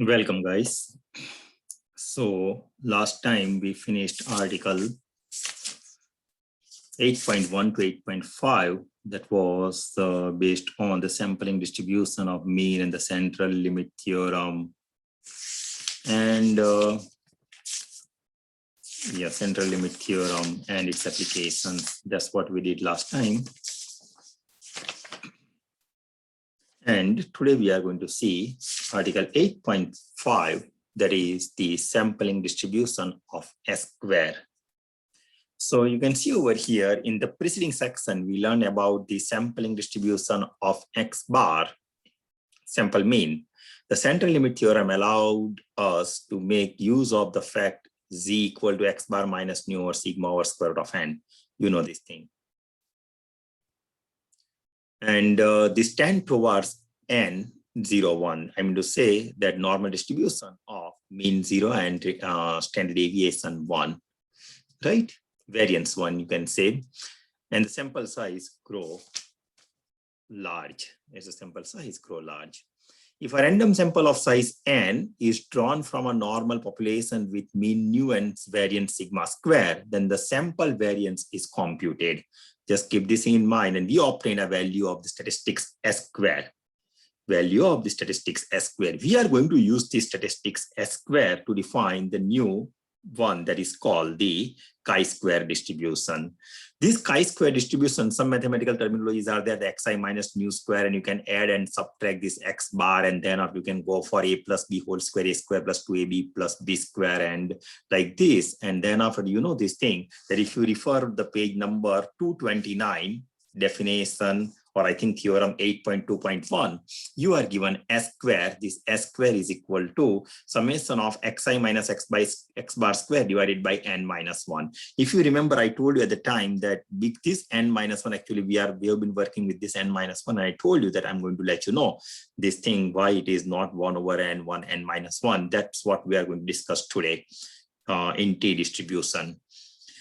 Welcome, guys. So last time we finished article 8.1 to 8.5 that was based on the sampling distribution of mean and the central limit theorem and central limit theorem and its applications. That's what we did last time. And today we are going to see article 8.5, that is the sampling distribution of S square. So you can see over here in the preceding section, we learned about the sampling distribution of X bar, sample mean. The central limit theorem allowed us to make use of the fact Z equal to X bar minus nu or sigma over square root of n. You know this thing. And this tend towards n 0, 1. I mean to say that normal distribution of mean 0 and standard deviation 1, right? Variance 1, you can say. And the sample size grow large as the sample size grow large. If a random sample of size n is drawn from a normal population with mean nu and variance sigma square, then the sample variance is computed. Just keep this in mind, and we obtain a value of the statistics S square. Value of the statistics S square. We are going to use the statistics S square to define the new one that is called the chi-square distribution. This chi-square distribution, some mathematical terminologies are there, the xi minus nu square, and you can add and subtract this x bar, and then you can go for a plus b whole square, a square plus 2ab plus b square, and like this. And then after, you know this thing, that if you refer the page number 229, definition, or I think theorem 8.2.1, you are given S square. This S square is equal to summation of xi minus x bar square divided by n minus 1. If you remember, I told you at the time that this n minus 1, actually we have been working with this n minus 1. And I told you that I'm going to let you know this thing, why it is not 1 over n, 1 n minus 1. That's what we are going to discuss today in T distribution.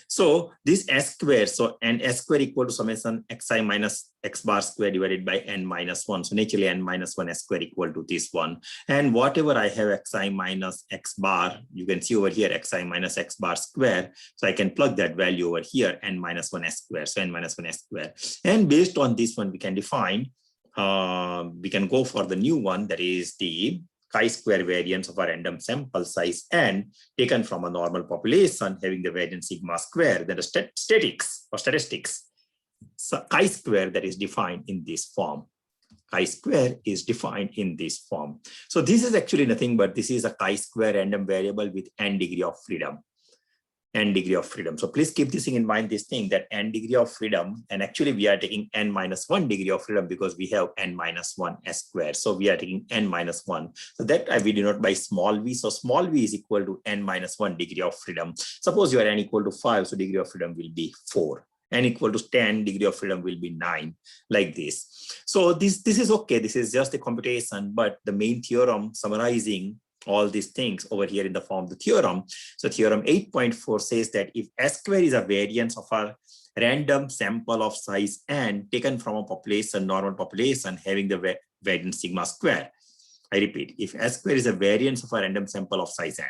So this S square, so n S square equal to summation xi minus x bar square divided by n minus 1. So naturally n minus 1 S square equal to this one. And whatever I have xi minus x bar, you can see over here xi minus x bar square. So I can plug that value over here, n minus 1 S square. So n minus 1 S square. And based on this one, we can define, we can go for the new one, that is the chi-square variance of a random sample size n taken from a normal population having the variance sigma square, then the statistics. So chi-square that is defined in this form. Chi-square is defined in this form. So this is actually nothing but this is a chi-square random variable with n degree of freedom. N degree of freedom. So please keep this thing in mind, this thing that n degree of freedom, and actually we are taking n minus 1 degree of freedom because we have n minus 1 S square. So we are taking n minus 1. So that we denote by small v. So small v is equal to n minus 1 degree of freedom. Suppose you are n equal to 5, so degree of freedom will be 4. N equal to 10, degree of freedom will be 9, like this. So this is okay. This is just a computation, but the main theorem summarizing all these things over here in the form of the theorem. So theorem 8.4 says that if S square is a variance of a random sample of size n taken from a population, normal population having the variance sigma square. I repeat, if S square is a variance of a random sample of size n,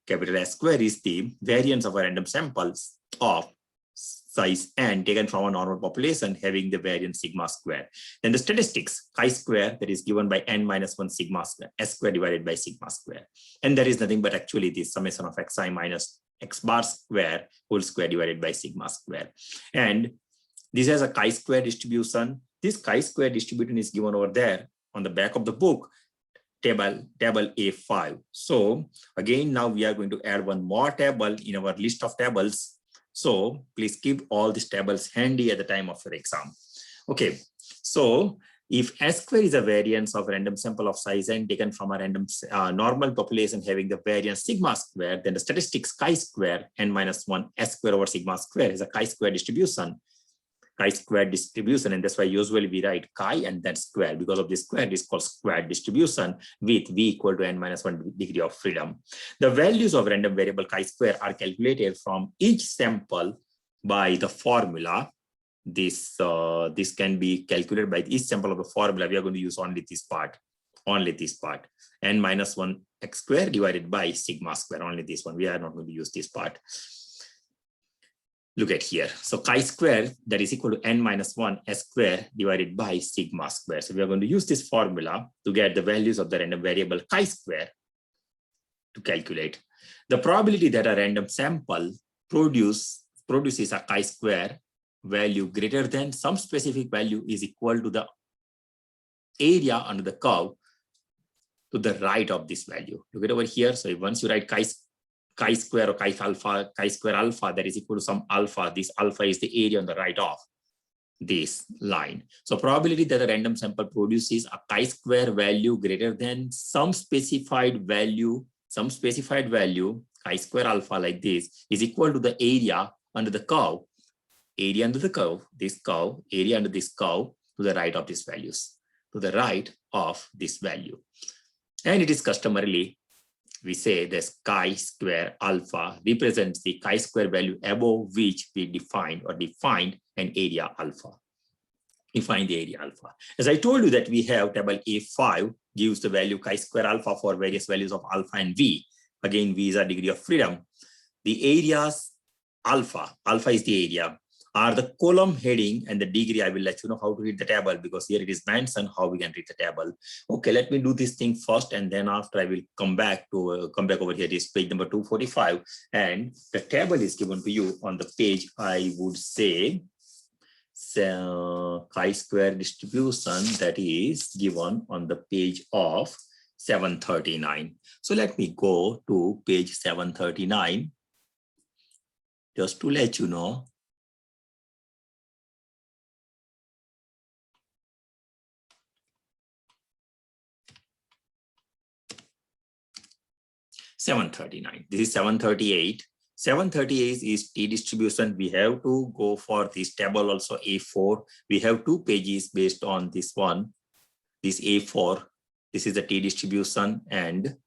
capital S square is the variance of a random samples of size n taken from a normal population having the variance sigma square. Then the statistics chi-square that is given by n minus 1 sigma square, S square divided by sigma square. And there is nothing but actually the summation of xi minus x bar square whole square divided by sigma square. And this has a chi-square distribution. This chi-square distribution is given over there on the back of the book, table A5. So again, now we are going to add one more table in our list of tables. So please keep all these tables handy at the time of your exam. Okay, so if S square is a variance of a random sample of size n taken from a random normal population having the variance sigma square, then the statistics chi-square n minus 1 S square over sigma square is a chi-square distribution. Chi-square distribution, and that's why usually we write chi and then square. Because of this square, it is called square distribution with v equal to n minus 1 degree of freedom. The values of random variable chi-square are calculated from each sample by the formula. This can be calculated by each sample of the formula. We are going to use only this part, n minus 1 x square divided by sigma square, only this one. We are not going to use this part. Look at here. So chi square, that is equal to n minus 1 s square divided by sigma square. So we are going to use this formula to get the values of the random variable chi square to calculate. The probability that a random sample produces a chi square value greater than some specific value is equal to the area under the curve to the right of this value. Look at over here. So once you write chi square or chi square alpha, that is equal to some alpha. This alpha is the area on the right of this line. So probability that a random sample produces a chi square value greater than some specified value, chi square alpha like this, is equal to the area under the curve, area under the curve, this curve, area under this curve to the right of these values, to the right of this value. And it is customarily, we say this chi square alpha represents the chi square value above which we defined an area alpha. Define the area alpha. As I told you that we have table A5 gives the value chi square alpha for various values of alpha and v. Again, v is our degree of freedom. The areas alpha is the area, are the column heading and the degree. I will let you know how to read the table because here it is mentioned how we can read the table. Okay, let me do this thing first, and then after I will come back over here. This page number 245, and the table is given to you on the page. I would say chi square distribution that is given on the page of 739. So let me go to page 739 just to let you know. This is 738. 738 is T distribution. We have to go for this table also A4. We have two pages based on this one, this A4. This is the T distribution, and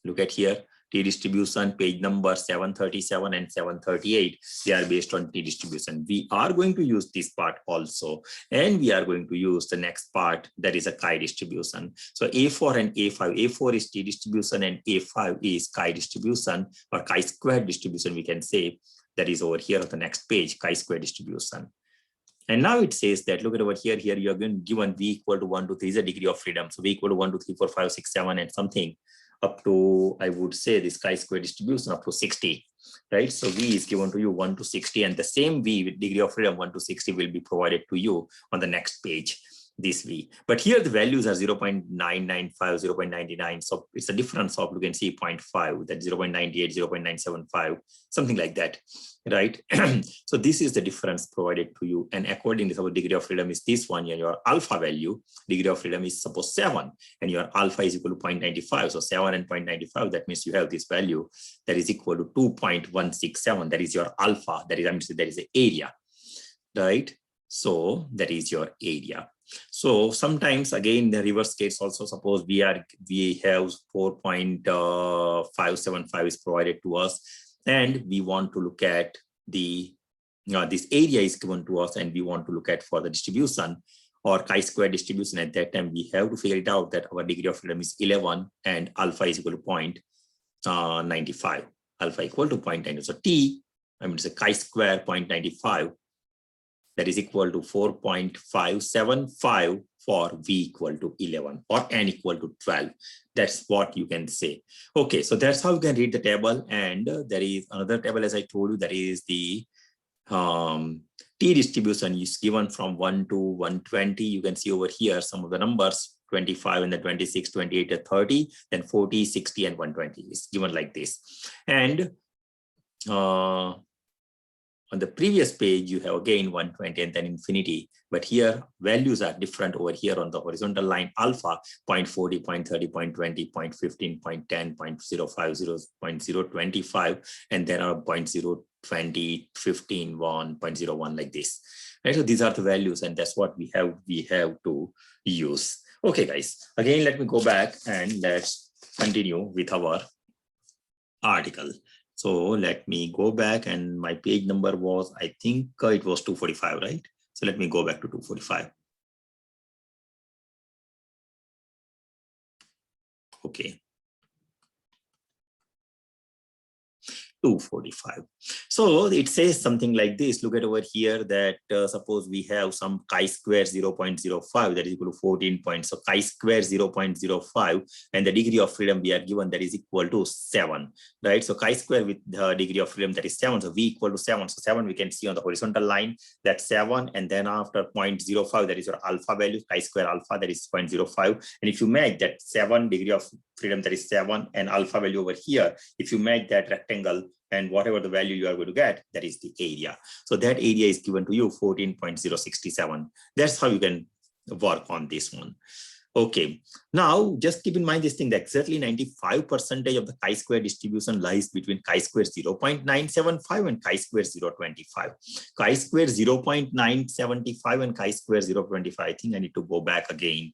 look at here, T distribution page number 737 and 738. They are based on T distribution. We are going to use this part also, and we are going to use the next part, that is a chi distribution. So A4 and A5, A4 is T distribution and A5 is chi distribution or chi square distribution, we can say. That is over here on the next page, chi square distribution. And now it says that, look at over here, you are given v equal to 1, 2, 3 is a degree of freedom. So v equal to 1, 2, 3, 4, 5, 6, 7 and something up to, I would say, this chi square distribution up to 60, right? So v is given to you 1 to 60, and the same v with degree of freedom 1 to 60 will be provided to you on the next page, this v. But here the values are 0.995, 0.99. So it's a difference of, you can see 0.5, that 0.98, 0.975, something like that, right? So this is the difference provided to you. And according to our degree of freedom is this one, and your alpha value, degree of freedom is suppose 7, and your alpha is equal to 0.95. So 7 and 0.95, that means you have this value that is equal to 2.167. That is your alpha. That is, I'm saying, that is the area, right? So that is your area. So sometimes again the reverse case also, suppose we have 4.575 is provided to us, and we want to look at the this area is given to us, and we want to look at for the distribution or chi square distribution. At that time we have to figure it out that our degree of freedom is 11 and alpha is equal to 0.95, alpha equal to 0.90. So T, I mean, it's a chi square 0.95. That is equal to 4.575 for v equal to 11 or n equal to 12. That's what you can say. Okay, so that's how you can read the table. And there is another table, as I told you, that is the T distribution is given from 1 to 120. You can see over here some of the numbers, 25 and then 26, 28 and 30, then 40, 60 and 120 is given like this. And on the previous page, you have again 120 and then infinity, but here values are different over here on the horizontal line, alpha 0.40, 0.30, 0.20, 0.15, 0.10, 0.050, 0.025, and then are 0.020, 15, 1, 0.01 like this. Right? So these are the values, and that's what we have to use. Okay, guys, again, let me go back and let's continue with our article. So let me go back, and my page number was, I think it was 245, right? So let me go back to 245. Okay. 245. So it says something like this. Look at over here that suppose we have some chi-square 0.05 that is equal to 14 points. So chi-square 0.05 and the degree of freedom we are given that is equal to 7, right? So chi-square with the degree of freedom that is 7. So v equal to 7. So 7 we can see on the horizontal line, that's 7. And then after 0.05 that is your alpha value, chi-square alpha that is 0.05. And if you make that 7 degree of freedom that is 7 and alpha value over here, if you make that rectangle and whatever the value you are going to get, that is the area. So that area is given to you 14.067. That's how you can work on this one. Okay, now just keep in mind this thing that exactly 95% of the chi-square distribution lies between chi-square 0.975 and chi-square 0.25. Chi-square 0.975 and chi-square 0.25. I think I need to go back again.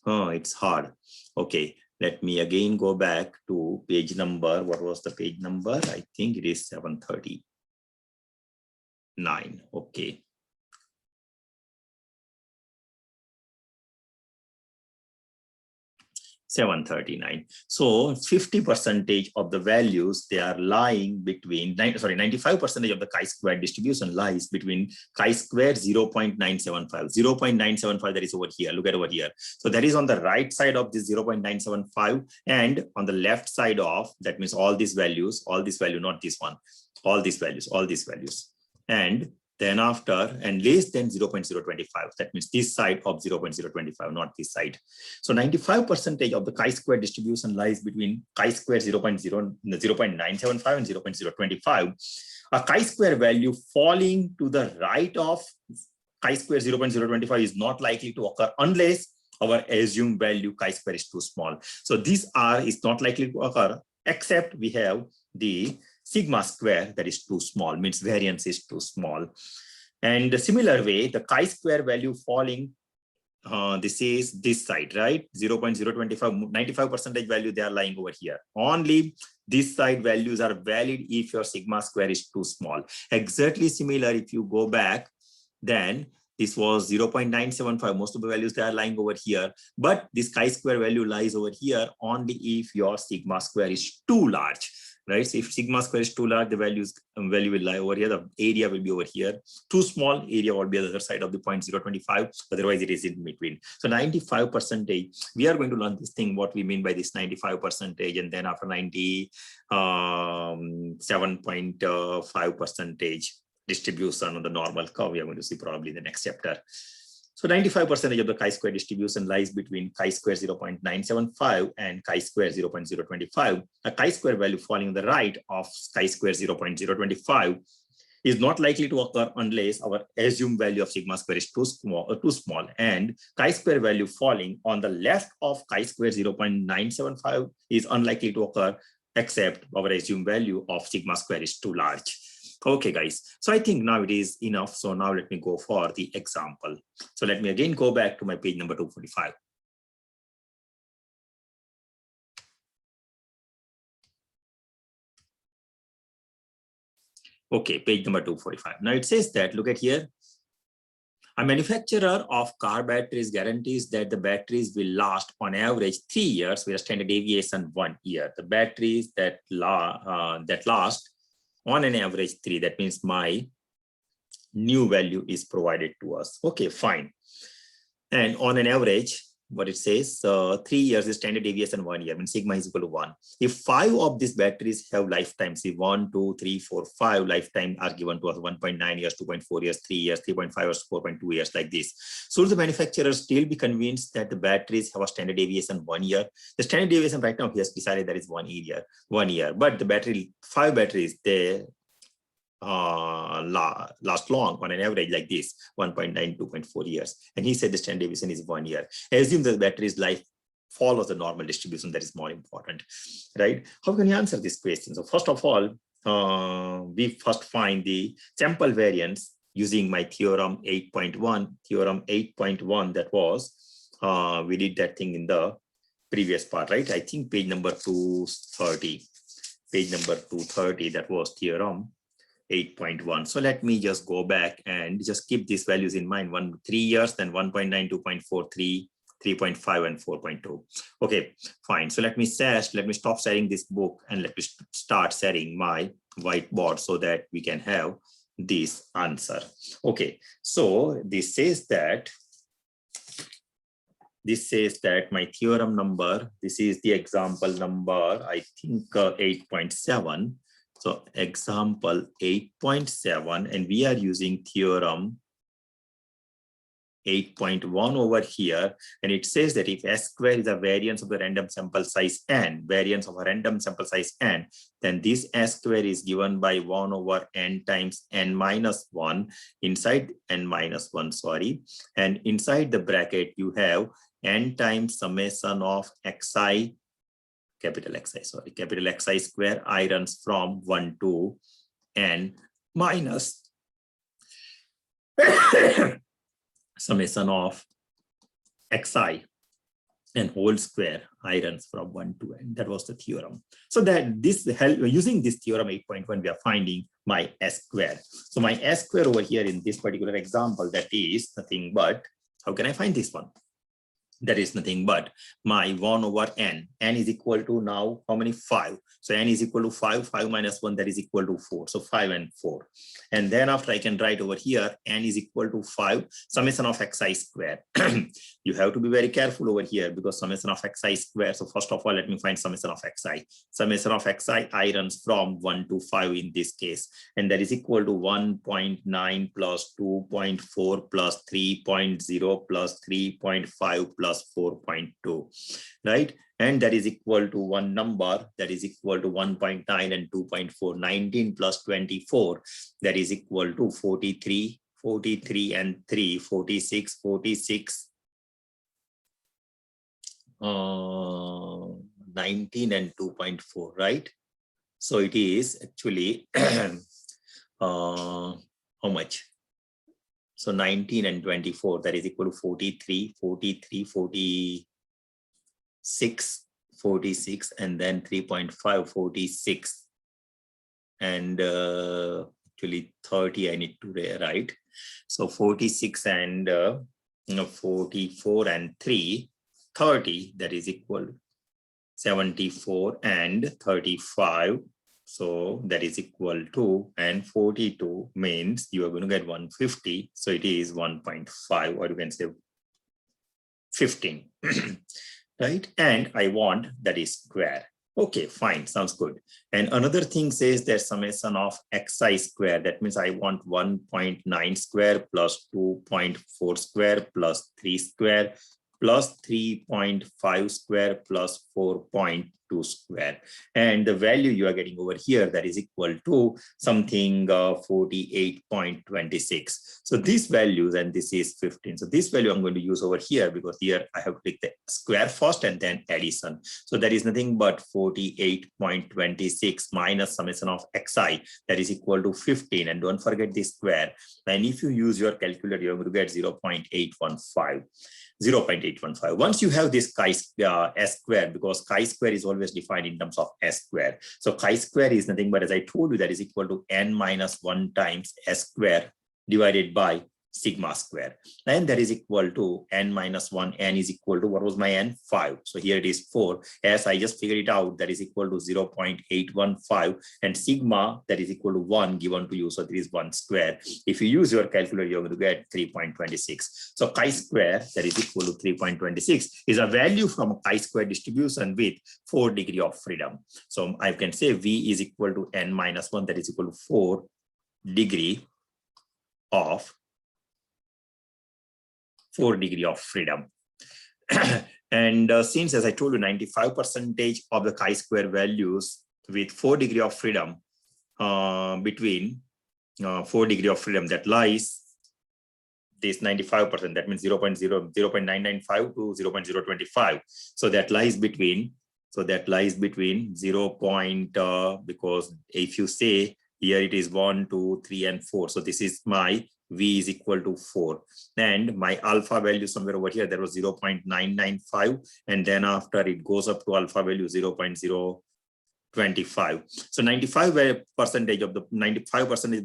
Oh, it's hard. Okay, let me again go back to page number. What was the page number? I think it is 739. Okay. 739. So 50% of the values, they are lying between 95% of the chi-square distribution lies between chi-square 0.975. 0.975 that is over here. Look at over here. So that is on the right side of this 0.975 and on the left side of, that means all these values, not this one, all these values. And then after, and less than 0.025, that means this side of 0.025, not this side. So 95% of the chi-square distribution lies between chi-square 0.975 and 0.025. A chi-square value falling to the right of chi-square 0.025 is not likely to occur unless our assumed value chi-square is too small. So this R is not likely to occur except we have the sigma square that is too small, means variance is too small. And the similar way, the chi-square value falling, this is this side, right? 0.025, 95% value, they are lying over here. Only this side values are valid if your sigma square is too small. Exactly similar, if you go back, then this was 0.975. Most of the values they are lying over here, but this chi-square value lies over here only if your sigma square is too large. Right? So if sigma square is too large, the value will lie over here. The area will be over here. Too small, area will be on the other side of the 0.025. Otherwise, it is in between. So 95%, we are going to learn this thing, what we mean by this 95%, and then after 97.5% distribution on the normal curve, we are going to see probably in the next chapter. So 95% of the chi-square distribution lies between chi-square 0.975 and chi-square 0.025. A chi-square value falling on the right of chi-square 0.025 is not likely to occur unless our assumed value of sigma square is too small, and chi-square value falling on the left of chi-square 0.975 is unlikely to occur except our assumed value of sigma square is too large. Okay, guys, so I think now it is enough. So now let me go for the example. So let me again go back to my page number 245. Okay, page number 245. Now it says that, look at here. A manufacturer of car batteries guarantees that the batteries will last on average 3 years with a standard deviation 1 year. The batteries that last on an average 3, that means my new value is provided to us. Okay, fine. And on an average, what it says, 3 years is standard deviation 1 year, means sigma is equal to 1. If 5 of these batteries have lifetimes, see 1, 2, 3, 4, 5 lifetime are given to us, 1.9 years, 2.4 years, 3 years, 3.5 years, 4.2 years, like this. So the manufacturer still be convinced that the batteries have a standard deviation 1 year. The standard deviation right now he has decided that is 1 year, but the 5 batteries, they last long on an average like this, 1.9, 2.4 years. And he said the standard deviation is 1 year. Assume the battery's life follows the normal distribution, that is more important, right? How can you answer this question? So first of all, we first find the sample variance using my theorem 8.1. Theorem 8.1, that was, we did that thing in the previous part, right? I think page number 230. Page number 230, that was theorem 8.1. So let me just go back and just keep these values in mind. 3 years, then 1.9, 2.4, 3, 3.5, and 4.2. Okay, fine. So let me stop sharing this book and let me start sharing my whiteboard so that we can have this answer. Okay, so this says that my theorem number, this is the example number, I think 8.7. So example 8.7, and we are using theorem 8.1 over here, and it says that if S square is a variance of the random sample size n, then this S square is given by 1 over n times n minus 1 inside n minus 1, sorry, and inside the bracket you have n times summation of xi, capital Xi square, I runs from 1 to n minus summation of xi and whole square, I runs from 1 to n. That was the theorem. So that this help, using this theorem 8.1, we are finding my S square. So my S square over here in this particular example, that is nothing but, how can I find this one? That is nothing but my 1 over n. N is equal to now how many? 5. So n is equal to 5. 5 minus 1, that is equal to 4. So 5 and 4. And then after I can write over here, n is equal to 5 summation of xi square. You have to be very careful over here because summation of xi square. So first of all, let me find summation of xi. Summation of xi, I runs from 1 to 5 in this case. And that is equal to 1.9 plus 2.4 plus 3.0 plus 3.5 plus 4.2, right? And that is equal to one number, that is equal to 1.9 and 2.4, 19 plus 24, that is equal to 43, 43 and 3, 46, 46, 19 and 2.4, right? So it is actually how much? So 19 and 24, that is equal to 43, 43, 46, 46, and then 3.5, 46. And actually 30, I need to rewrite. So 46 and 44 and 3, 30, that is equal to 74 and 35. So that is equal to, and 42 means you are going to get 150. So it is 1.5, or you can say 15, right? And I want that is square. Okay, fine, sounds good. And another thing says that summation of xi square. That means I want 1.9 square plus 2.4 square plus 3 square plus 3.5 square plus 4.2 square, and the value you are getting over here, that is equal to something 48.26. So these values, and this is 15. So this value I'm going to use over here because here I have to take the square first and then addition. So that is nothing but 48.26 minus summation of xi, that is equal to 15, and don't forget the square. And if you use your calculator, you're going to get 0.815. 0.815. Once you have this s square, because chi square is always defined in terms of s square. So chi square is nothing but, as I told you, that is equal to n minus 1 times s square divided by sigma square, and that is equal to n minus 1. N is equal to, what was my n? 5. So here it is 4. As I just figured it out, that is equal to 0.815, and sigma, that is equal to 1 given to you. So there is 1 square. If you use your calculator, you're going to get 3.26. So chi square, that is equal to 3.26, is a value from a chi square distribution with 4 degrees of freedom. So I can say V is equal to n minus 1, that is equal to 4 degrees of 4 degrees of freedom. And since, as I told you, 95% of the chi-square values with 4 degrees of freedom, between 4 degrees of freedom, that lies this 95%, that means 0.995 to 0.025. So that lies between, because if you say here it is 1, 2, 3, and 4. So this is my V is equal to 4, and my alpha value somewhere over here, there was 0.995, and then after it goes up to alpha value 0.025. So 95% of the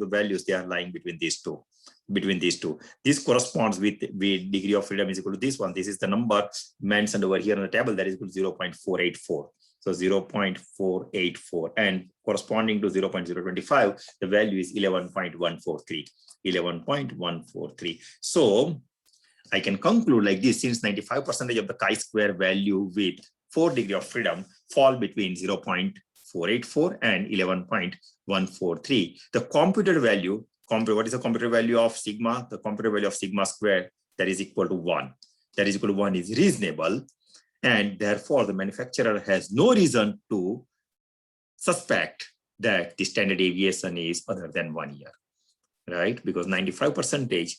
values, they are lying between these two. This corresponds with degree of freedom is equal to this one. This is the number mentioned over here on the table, that is equal to 0.484. So 0.484, and corresponding to 0.025, the value is 11.143. 11.143. So I can conclude like this: since 95% of the chi-square value with 4 degrees of freedom fall between 0.484 and 11.143, the computed value, what is the computed value of sigma? The computed value of sigma square, that is equal to 1. That is equal to 1 is reasonable, and therefore the manufacturer has no reason to suspect that the standard deviation is other than 1 year, right? Because 95%,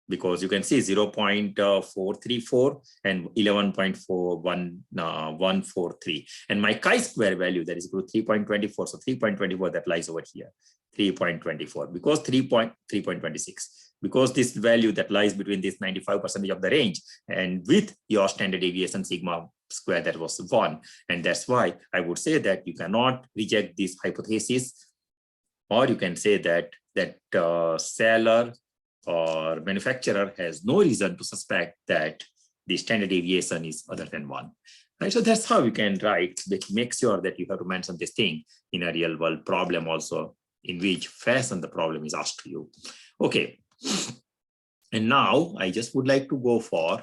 because you can see 0.434 and 11.143, and my chi-square value, that is equal to 3.24. So 3.24, that lies over here, 3.24, because 3.26, because this value that lies between this 95% of the range and with your standard deviation sigma square, that was 1. And that's why I would say that you cannot reject this hypothesis, or you can say that seller or manufacturer has no reason to suspect that the standard deviation is other than 1. Right? So that's how you can write, make sure that you have to mention this thing in a real world problem also, in which fashion the problem is asked to you. Okay. And now I just would like to go for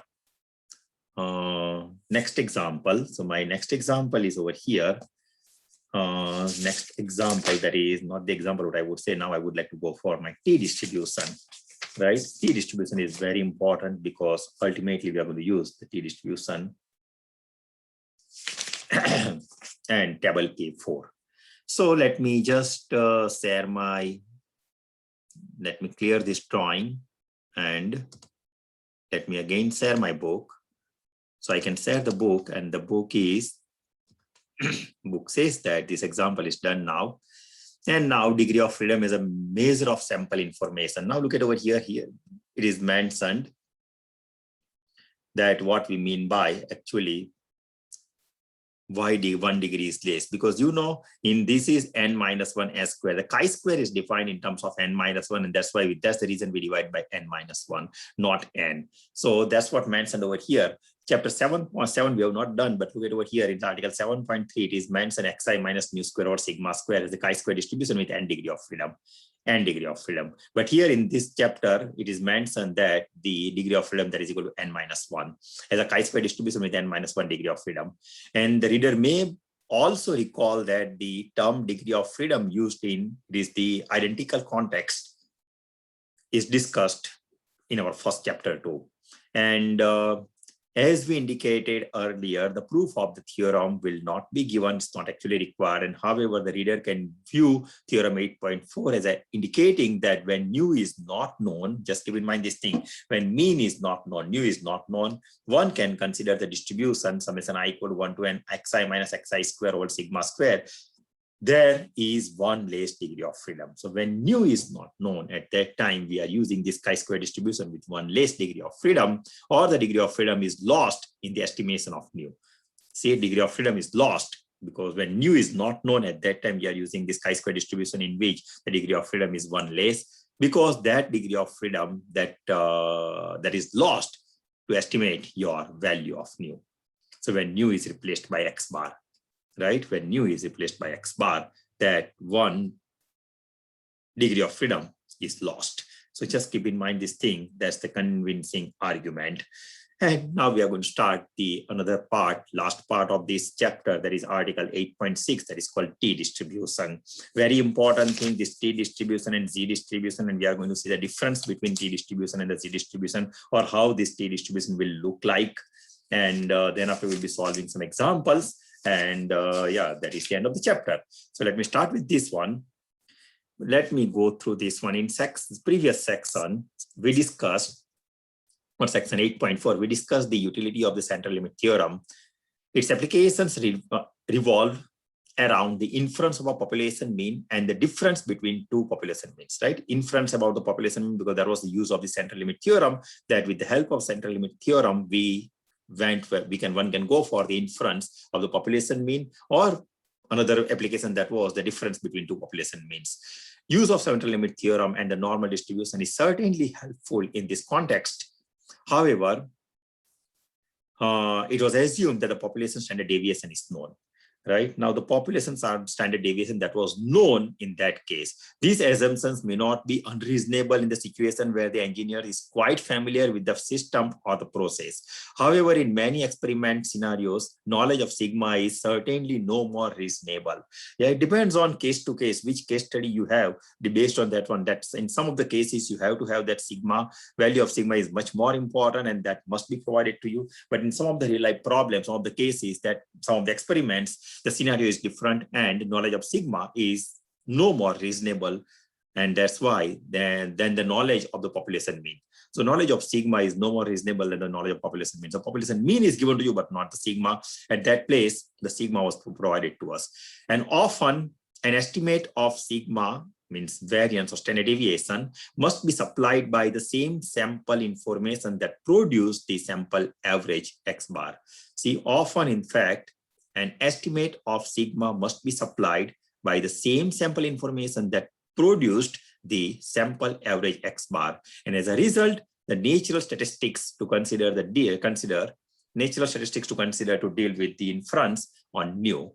next example. So my next example is over here. Next example, that is not the example what I would say. Now I would like to go for my T distribution. Right? T distribution is very important because ultimately we are going to use the T distribution and table K4. So let me just share my, let me clear this drawing, and let me again share my book. So I can share the book, and the book is, book says that this example is done now. And now degree of freedom is a measure of sample information. Now look at over here, it is mentioned that what we mean by actually why 1 degree is less, because you know in this is n-1 s square. The chi-square is defined in terms of n-1, and that's why that's the reason we divide by n-1, not n. So that's what mentioned over here. Chapter 7.7 we have not done, but look at over here in article 7.3, it is mentioned xi minus mu square or sigma square as the chi-square distribution with n degree of freedom. But here in this chapter, it is mentioned that the degree of freedom that is equal to n-1 as a chi-square distribution with n-1 degree of freedom. And the reader may also recall that the term degree of freedom used in this, the identical context, is discussed in our first chapter too. And as we indicated earlier, the proof of the theorem will not be given, it's not actually required. And however, the reader can view theorem 8.4 as indicating that when nu is not known, just keep in mind this thing, when mean is not known, nu is not known, one can consider the distribution summation I equal to 1 to n xi minus xi square over sigma square. There is 1 less degree of freedom. So when nu is not known, at that time we are using this chi-square distribution with 1 less degree of freedom, or the degree of freedom is lost in the estimation of nu. See, degree of freedom is lost because when nu is not known, at that time we are using this chi-square distribution in which the degree of freedom is 1 less, because that degree of freedom that is lost to estimate your value of nu. So when nu is replaced by x bar, right? When nu is replaced by x bar, that 1 degree of freedom is lost. So just keep in mind this thing. That's the convincing argument. And now we are going to start the another part, last part of this chapter, that is article 8.6, that is called T distribution. Very important thing, this T distribution and Z distribution, and we are going to see the difference between T distribution and the Z distribution, or how this T distribution will look like. And then after we'll be solving some examples. And yeah, that is the end of the chapter. So let me start with this one. Let me go through this one. In previous section, we discussed, or section 8.4, we discussed the utility of the central limit theorem. Its applications revolve around the inference of a population mean and the difference between two population means, right? Inference about the population mean, because there was the use of the central limit theorem, that with the help of central limit theorem, one can go for the inference of the population mean, or another application that was the difference between two population means. Use of central limit theorem and the normal distribution is certainly helpful in this context. However, it was assumed that the population standard deviation is known, right? Now the populations are standard deviation that was known in that case. These assumptions may not be unreasonable in the situation where the engineer is quite familiar with the system or the process. However, in many experiment scenarios, knowledge of sigma is certainly no more reasonable. Yeah, it depends on case to case, which case study you have, based on that one. That's in some of the cases you have to have that sigma, value of sigma is much more important and that must be provided to you. But in some of the real life problems, some of the cases that some of the experiments, the scenario is different and knowledge of sigma is no more reasonable. And that's why then the knowledge of the population mean. So knowledge of sigma is no more reasonable than the knowledge of population mean. So population mean is given to you, but not the sigma. At that place, the sigma was provided to us. And often an estimate of sigma means variance or standard deviation must be supplied by the same sample information that produced the sample average X bar. See, often in fact, an estimate of sigma must be supplied by the same sample information that produced the sample average X bar. And as a result, the natural statistics to consider to deal with the inference on nu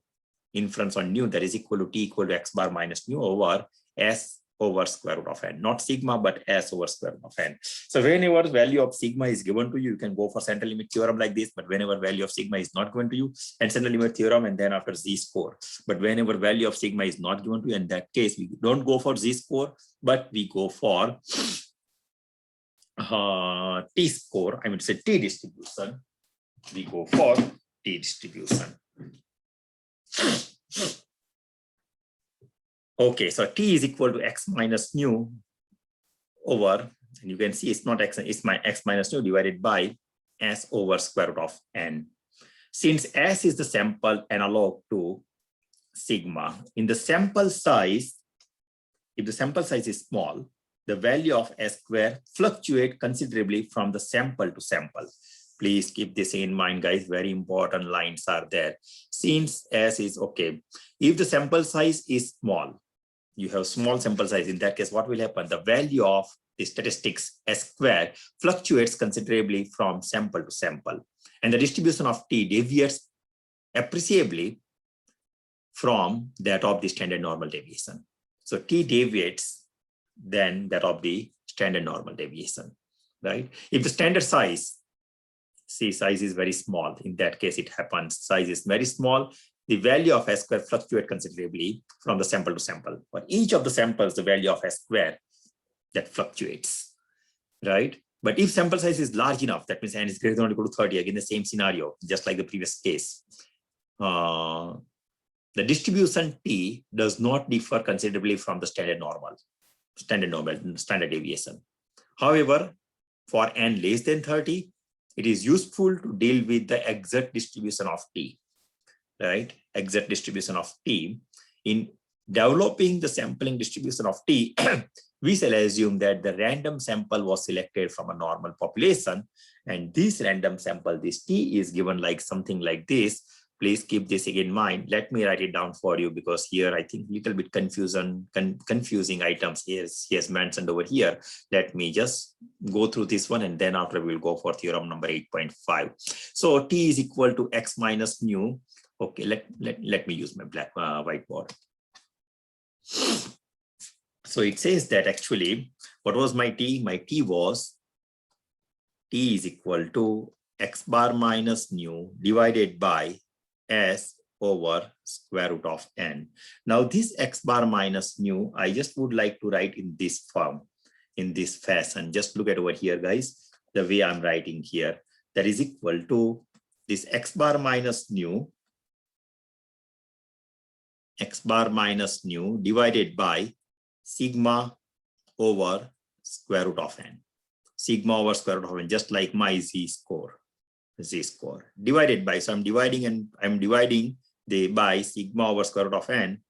that is equal to T equal to X bar minus nu over S over square root of n, not sigma, but S over square root of n. So whenever value of sigma is given to you, you can go for central limit theorem like this, but whenever value of sigma is not given to you, and central limit theorem, and then after z-score. But whenever value of sigma is not given to you, in that case, we don't go for z-score, but we go for t-score, I would say t distribution. We go for t distribution. Okay, so t is equal to x minus nu over, and you can see it's not x, it's my x minus nu divided by s over square root of n. Since s is the sample analog to sigma, in the sample size, if the sample size is small, the value of s square fluctuate considerably from the sample to sample. Please keep this in mind, guys. Very important lines are there. Since s is okay, if the sample size is small, you have small sample size, in that case, what will happen? The value of the statistics S square fluctuates considerably from sample to sample. And the distribution of T deviates appreciably from that of the standard normal deviation. So T deviates than that of the standard normal deviation, right? If the standard size, see, size is very small, in that case, it happens, size is very small, the value of S square fluctuates considerably from the sample to sample. For each of the samples, the value of S square that fluctuates, right? But if sample size is large enough, that means n is greater than or equal to 30, again, the same scenario, just like the previous case. The distribution T does not differ considerably from the standard deviation. However, for n less than 30, it is useful to deal with the exact distribution of T, right? Exact distribution of T. In developing the sampling distribution of T, we shall assume that the random sample was selected from a normal population, and this random sample, this T, is given like something like this. Please keep this in mind. Let me write it down for you, because here I think a little bit confusing items he has mentioned over here. Let me just go through this one, and then after we'll go for theorem number 8.5. So T is equal to x minus nu. Okay, let me use my black whiteboard. So it says that actually, what was my T? My T was T is equal to x bar minus nu divided by S over square root of n. Now this x bar minus nu, I just would like to write in this form, in this fashion. Just look at over here, guys, the way I'm writing here. That is equal to this x bar minus nu divided by sigma over square root of n. Sigma over square root of n, just like my z-score divided by, so I'm dividing the by sigma over square root of n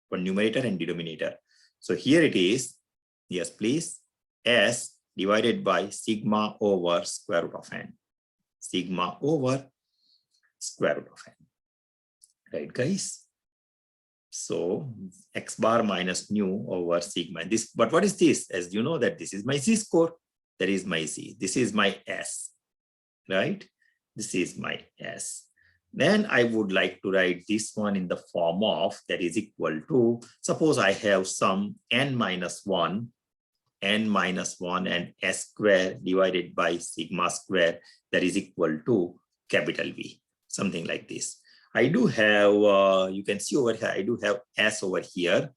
for numerator and denominator. So here it is, yes please, s divided by sigma over square root of n, sigma over square root of n, right guys? So x bar minus nu over sigma. This, but what is this? As you know that this is my z-score, that is my z, this is my s, right? This is my s. Then I would like to write this one in the form of that is equal to, suppose I have some n minus 1 and s square divided by sigma square that is equal to capital V, something like this. I do have, you can see over here, I do have s over here.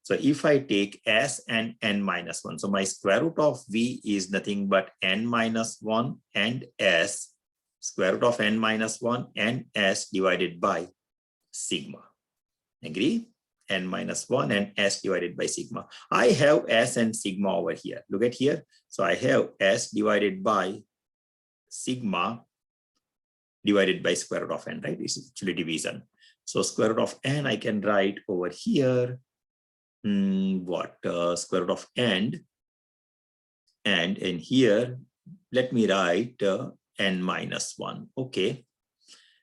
So if I take s and n minus 1, so my square root of V is nothing but n minus 1 and s, square root of n minus 1 and s divided by sigma. Agree? N minus 1 and s divided by sigma. I have s and sigma over here. Look at here. So I have s divided by sigma divided by square root of n, right? This is actually division. So square root of n I can write over here. Square root of n, and in here, let me write n minus 1. Okay.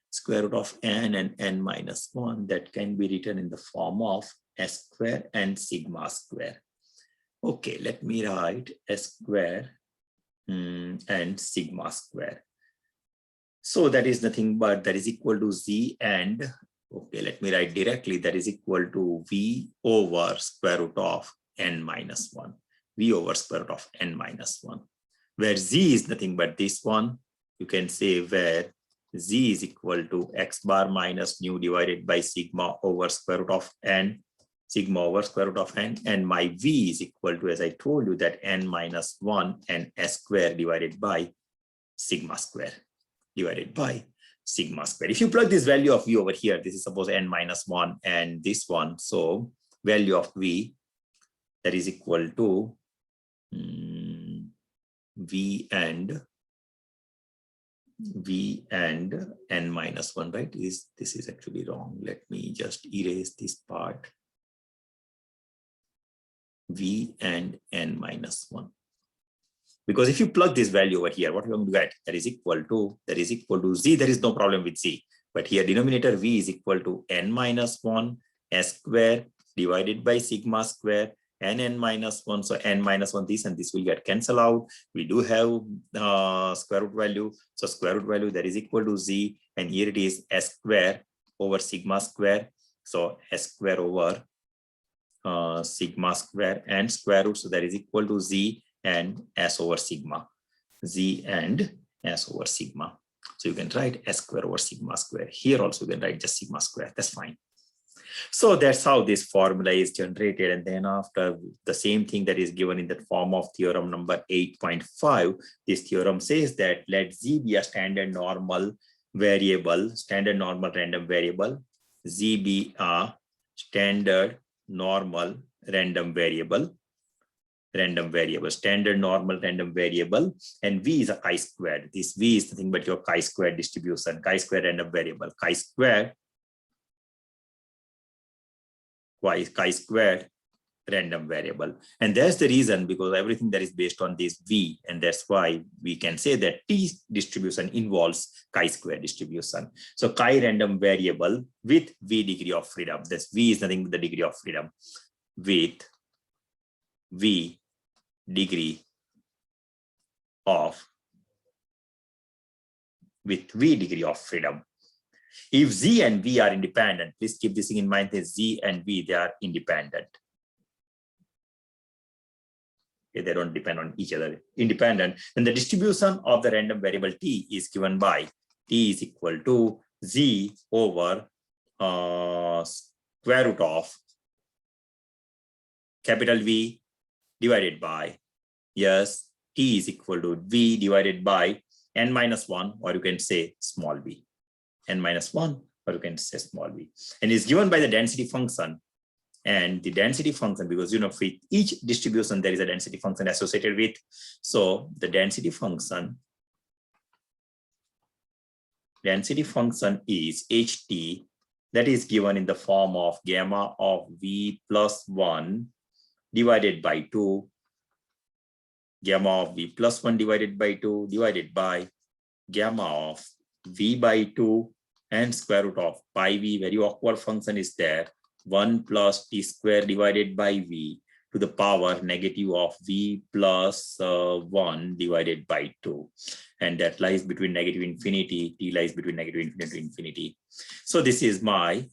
Square root of n and n minus 1, that can be written in the form of s square and sigma square. Okay, let me write s square and sigma square. So that is nothing but that is equal to z and, okay, let me write directly, that is equal to v over square root of n minus 1. V over square root of n minus 1. Where z is nothing but this one, you can say where z is equal to x bar minus nu divided by sigma over square root of n, sigma over square root of n, and my v is equal to, as I told you, that n minus 1 and s square divided by sigma square divided by sigma square. If you plug this value of v over here, this is suppose n minus 1 and this one, so value of v that is equal to v and n minus 1, right? This is actually wrong. Let me just erase this part. V and n minus 1. Because if you plug this value over here, what we're going to get, that is equal to z. There is no problem with z, but here denominator v is equal to n minus 1 s square divided by sigma square and n minus 1. So n minus 1, this and this will get cancelled out. We do have square root value. So square root value that is equal to z, and here it is s square over sigma square. So s square over sigma square and square root. So that is equal to z and s over sigma. Z and s over sigma. So you can write s square over sigma square. Here also you can write just sigma square. That's fine. So that's how this formula is generated. And then after, the same thing that is given in the form of theorem number 8.5, this theorem says that let z be a standard normal variable, standard normal random variable, z be a standard normal random variable, standard normal random variable, and v is a chi-squared. This v is nothing but your chi-squared distribution, chi-squared random variable, chi-squared random variable. And that's the reason, because everything that is based on this v, and that's why we can say that t distribution involves chi-square distribution. So chi random variable with v degree of freedom. This v is nothing but the degree of freedom, with v degree of freedom. If z and v are independent, please keep this thing in mind, that z and v, they are independent. Okay, they don't depend on each other, independent. Then the distribution of the random variable t is given by t is equal to z over square root of capital V divided by, yes, t is equal to v divided by n minus 1, or you can say small v. N minus 1, or you can say small v, and is given by the density function. And the density function, because you know, for each distribution there is a density function associated with, so the density function is ht, that is given in the form of gamma of v plus 1 divided by 2, gamma of v plus 1 divided by 2 divided by gamma of v by 2 and square root of pi v, very awkward function is there, 1 plus t square divided by v to the power negative of v plus 1 divided by 2. And that lies between negative infinity, t lies between negative infinity to infinity. So this is my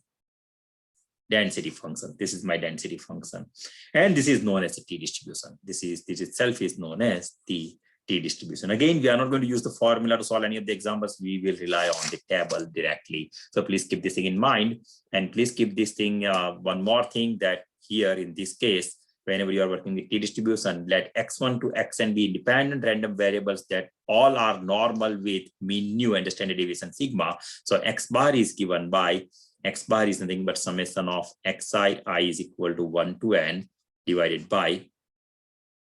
density function. This is my density function. And this is known as the t distribution. This itself is known as the t distribution. Again, we are not going to use the formula to solve any of the examples. We will rely on the table directly. So please keep this thing in mind. And please keep this thing, one more thing, that here in this case, whenever you are working with t distribution, let x1 to xn be independent random variables that all are normal with mean nu and the standard deviation sigma. So x bar is given by, x bar is nothing but summation of xi I is equal to 1 to n divided by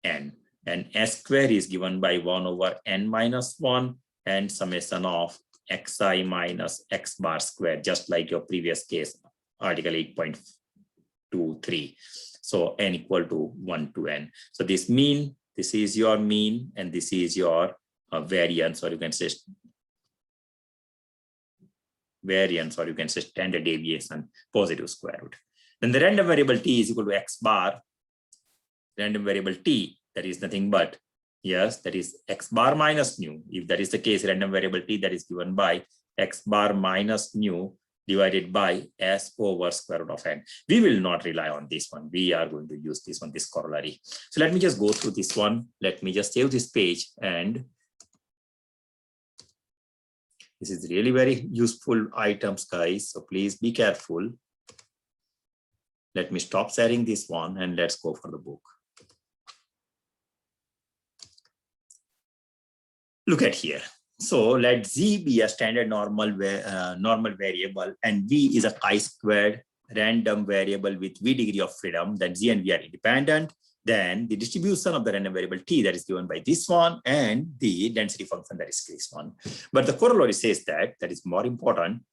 n. And s square is given by 1 over n minus 1 and summation of xi minus x bar square, just like your previous case, article 8.23. So n equal to 1 to n. So this mean, this is your mean, and this is your variance, or you can say variance, or you can say standard deviation, positive square root. Then the random variable t is equal to x bar, random variable t, that is nothing but, yes, that is x bar minus nu. If that is the case, random variable t, that is given by x bar minus nu divided by s over square root of n. We will not rely on this one. We are going to use this one, this corollary. So let me just go through this one. Let me just save this page, and this is really very useful items, guys. So please be careful. Let me stop sharing this one and let's go for the book. Look at here. So let z be a standard normal variable, and v is a chi-squared random variable with v degree of freedom. Then z and v are independent. Then the distribution of the random variable t, that is given by this one, and the density function, that is this one. But the corollary says that is more important.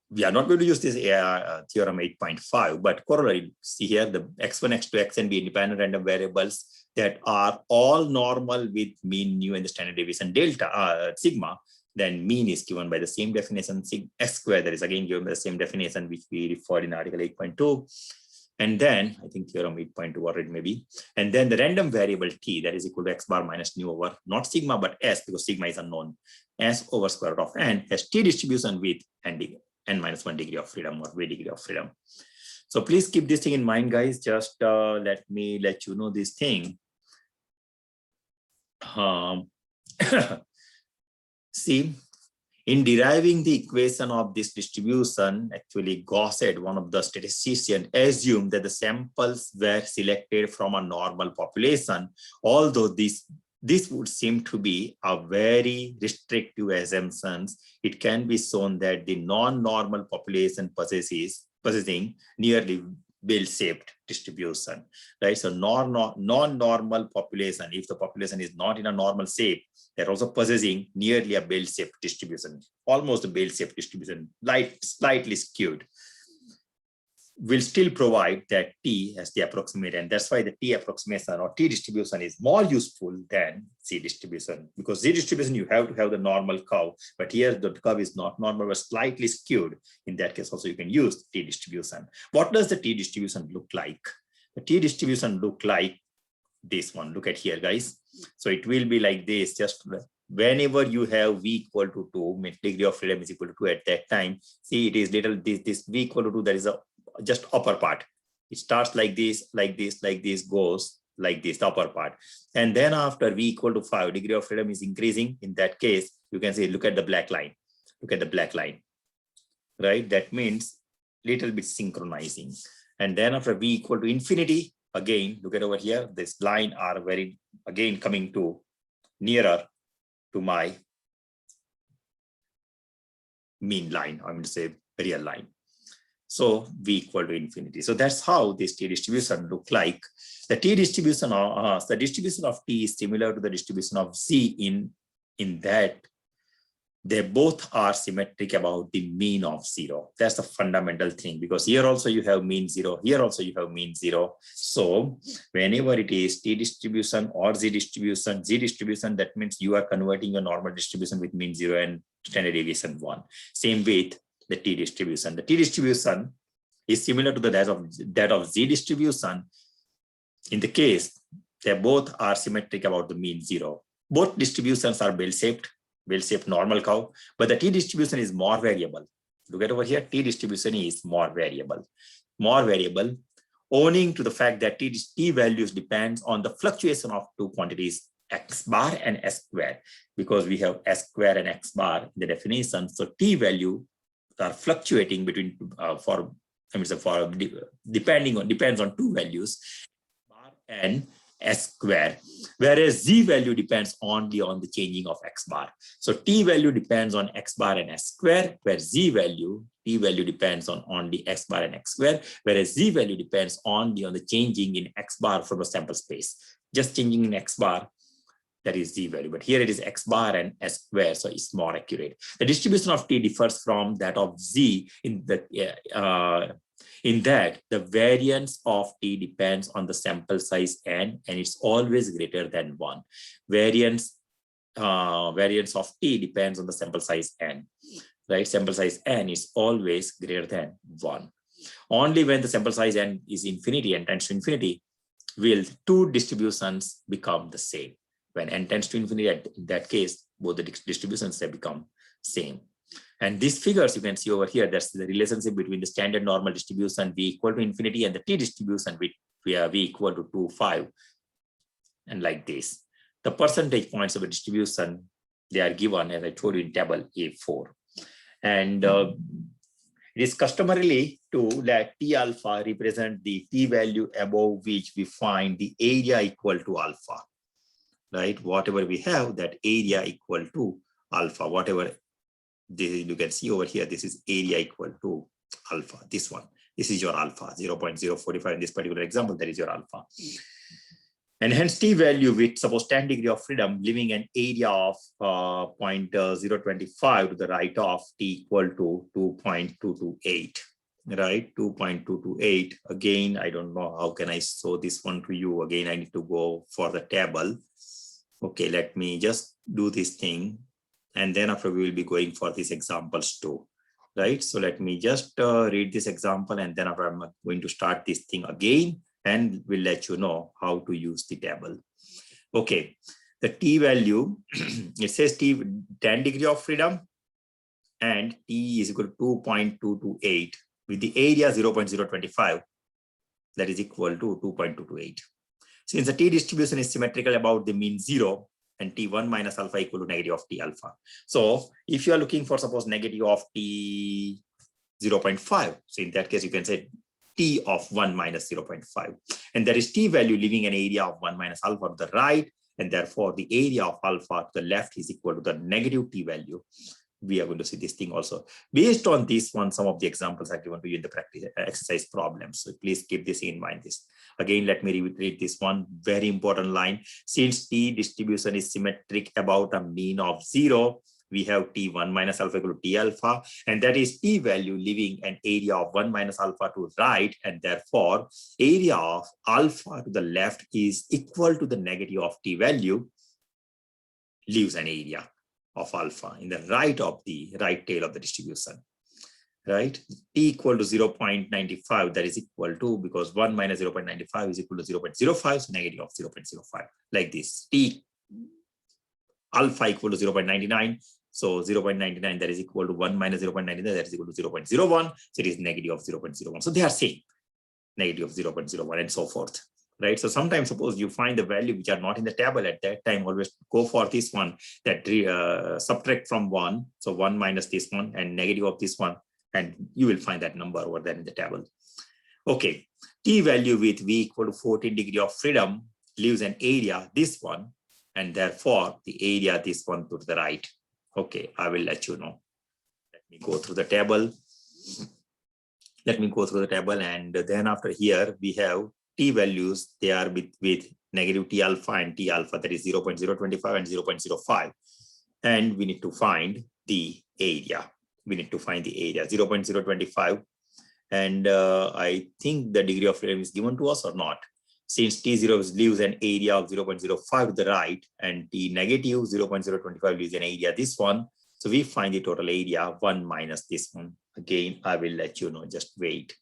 We are not going to use this theorem 8.5, but corollary, see here, the x1, x2, xn be independent random variables that are all normal with mean nu and the standard deviation delta sigma. Then mean is given by the same definition, x squared, that is again given by the same definition which we referred in article 8.2. And then I think theorem 8.2 already maybe. And then the random variable t, that is equal to x bar minus nu over not sigma but s, because sigma is unknown, s over square root of n, has t distribution with n minus 1 degree of freedom, or v degree of freedom. So please keep this thing in mind, guys. Just let me let you know this thing. See, in deriving the equation of this distribution, actually Gosset, one of the statisticians, assumed that the samples were selected from a normal population, although this would seem to be a very restrictive assumption. It can be shown that the non-normal population possessing nearly bell-shaped distribution, right? So non-normal population, if the population is not in a normal shape, they're also possessing nearly a bell-shaped distribution, almost a bell-shaped distribution, slightly skewed, will still provide that t as the approximate, and that's why the t approximation or t distribution is more useful than z distribution, because z distribution you have to have the normal curve, but here the curve is not normal but slightly skewed. In that case also you can use t distribution. What does the t distribution look like? The t distribution look like this one. Look at here, guys. So it will be like this. Just whenever you have v equal to 2, means degree of freedom is equal to 2 at that time. See, it is little this v equal to 2, that is a just upper part. It starts like this, like this, like this, goes like this, the upper part. And then after v equal to 5, degree of freedom is increasing. In that case, you can say, look at the black line. Look at the black line, right? That means little bit synchronizing. And then after v equal to infinity, again, look at over here, this line are very, again, coming to nearer to my mean line, I'm going to say real line. So v equal to infinity. So that's how this t distribution look like. The t distribution of the distribution of t is similar to the distribution of z in that they both are symmetric about the mean of 0. That's the fundamental thing, because here also you have mean 0, here also you have mean 0. So whenever it is t distribution or z distribution, that means you are converting your normal distribution with mean 0 and standard deviation 1. Same with the t distribution. The t distribution is similar to that of z distribution In the case, they both are symmetric about the mean 0. Both distributions are bell-shaped normal curve, but the t distribution is more variable. Look at over here, t distribution is more variable, owing to the fact that t values depends on the fluctuation of two quantities, x bar and s square, because we have s square and x bar in the definition. So t value are fluctuating between depends on two values, bar and s square, whereas z value depends only on the changing of x bar. So t value depends on x bar and s square, where t value depends on only x bar and x square, whereas z value depends only on the changing in x bar from a sample space. Just changing in x bar, that is z value, but here it is x bar and s square, so it's more accurate. The distribution of t differs from that of z in that the variance of t depends on the sample size n, and it's always greater than 1. Variance of t depends on the sample size n, right? Sample size n is always greater than 1. Only when the sample size n is infinity and tends to infinity will two distributions become the same. When n tends to infinity, in that case, both the distributions they become same. And these figures you can see over here, that's the relationship between the standard normal distribution v equal to infinity and the t distribution where v equal to 2, 5, and like this. The percentage points of a distribution, they are given, as I told you, in table A4. And it is customarily to let T alpha represent the T value above which we find the area equal to alpha, right? Whatever we have, that area equal to alpha, whatever this, you can see over here, this is area equal to alpha, this one. This is your alpha, 0.045 in this particular example, that is your alpha. And hence T value with suppose 10 degree of freedom, leaving an area of 0.025 to the right of T equal to 2.228, right? 2.228. Again, I don't know how can I show this one to you. Again, I need to go for the table. Okay, let me just do this thing. And then after we will be going for these examples too, right? So let me just read this example, and then after I'm going to start this thing again, and we'll let you know how to use the table. Okay, the T value, it says T 10 degree of freedom and T is equal to 2.228 with the area 0.025, that is equal to 2.228. Since the T distribution is symmetrical about the mean 0 and T1 minus alpha equal to negative of T alpha. So if you are looking for suppose negative of T 0.5, so in that case you can say T of 1 minus 0.5, and there is T value leaving an area of 1 minus alpha to the right, and therefore the area of alpha to the left is equal to the negative T value. We are going to see this thing also. Based on this one, some of the examples are given to you in the practice exercise problems. So please keep this in mind. This again, let me read this one very important line. Since T distribution is symmetric about a mean of 0, we have T1 minus alpha equal to T alpha, and that is T value leaving an area of 1 minus alpha to right, and therefore area of alpha to the left is equal to the negative of T value, leaves an area of alpha in the right of the right tail of the distribution, right? T equal to 0.95, that is equal to, because 1 minus 0.95 is equal to 0.05, so negative of 0.05, like this. T alpha equal to 0.99, so 0.99, that is equal to 1 minus 0.99, that is equal to 0.01, so it is negative of 0.01. So they are same, negative of 0.01 and so forth. Right, so sometimes suppose you find the value which are not in the table at that time, always go for this one, that subtract from 1, so 1 minus this one and negative of this one, and you will find that number over there in the table. Okay, T value with V equal to 14 degree of freedom leaves an area, this one, and therefore the area this one to the right. Okay, I will let you know. Let me go through the table. And then after here we have T values, they are with negative T alpha and T alpha, that is 0.025 and 0.05. And we need to find the area. 0.025. And I think the degree of freedom is given to us or not. Since T0 leaves an area of 0.05 to the right and T negative 0.025 leaves an area, this one. So we find the total area 1 minus this one. Again, I will let you know, just wait.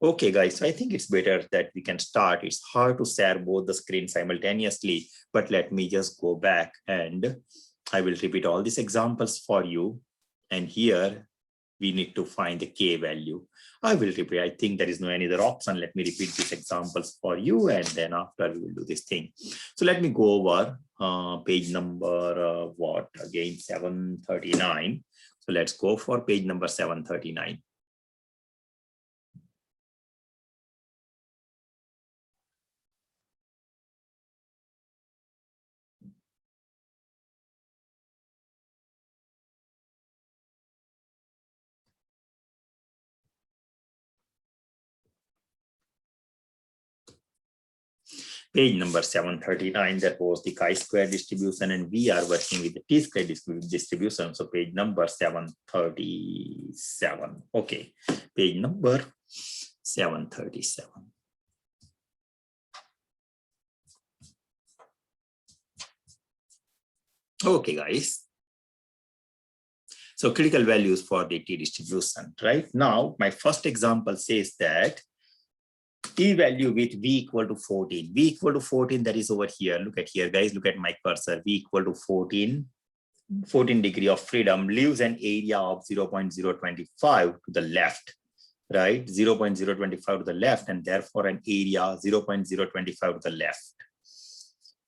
Okay, guys, so I think it's better that we can start. It's hard to share both the screens simultaneously, but let me just go back and I will repeat all these examples for you. And here we need to find the K value. I will repeat. I think there is no any other option. Let me repeat these examples for you, and then after we will do this thing. So let me go over page number, what, again, 739. So let's go for page number 739. Page number 739, that was the chi-square distribution, and we are working with the t-square distribution. So page number 737. Okay, page number 737. Okay, guys. So critical values for the t distribution, right? Now, my first example says that t value with v equal to 14. V equal to 14, that is over here. Look at here, guys. Look at my cursor. V equal to 14 degree of freedom leaves an area of 0.025 to the left, right? 0.025 to the left, and therefore an area 0.025 to the left,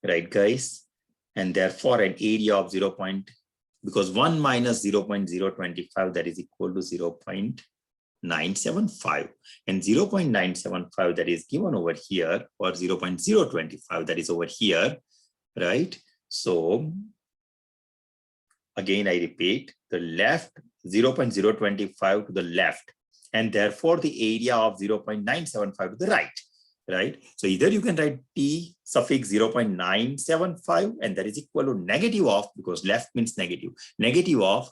right, guys? And therefore an area of because 1 minus 0.025, that is equal to 0.975, and 0.975 that is given over here, or 0.025 that is over here, right? So again, I repeat, the left 0.025 to the left, and therefore the area of 0.975 to the right, right? So either you can write t suffix 0.975, and that is equal to negative of, because left means negative of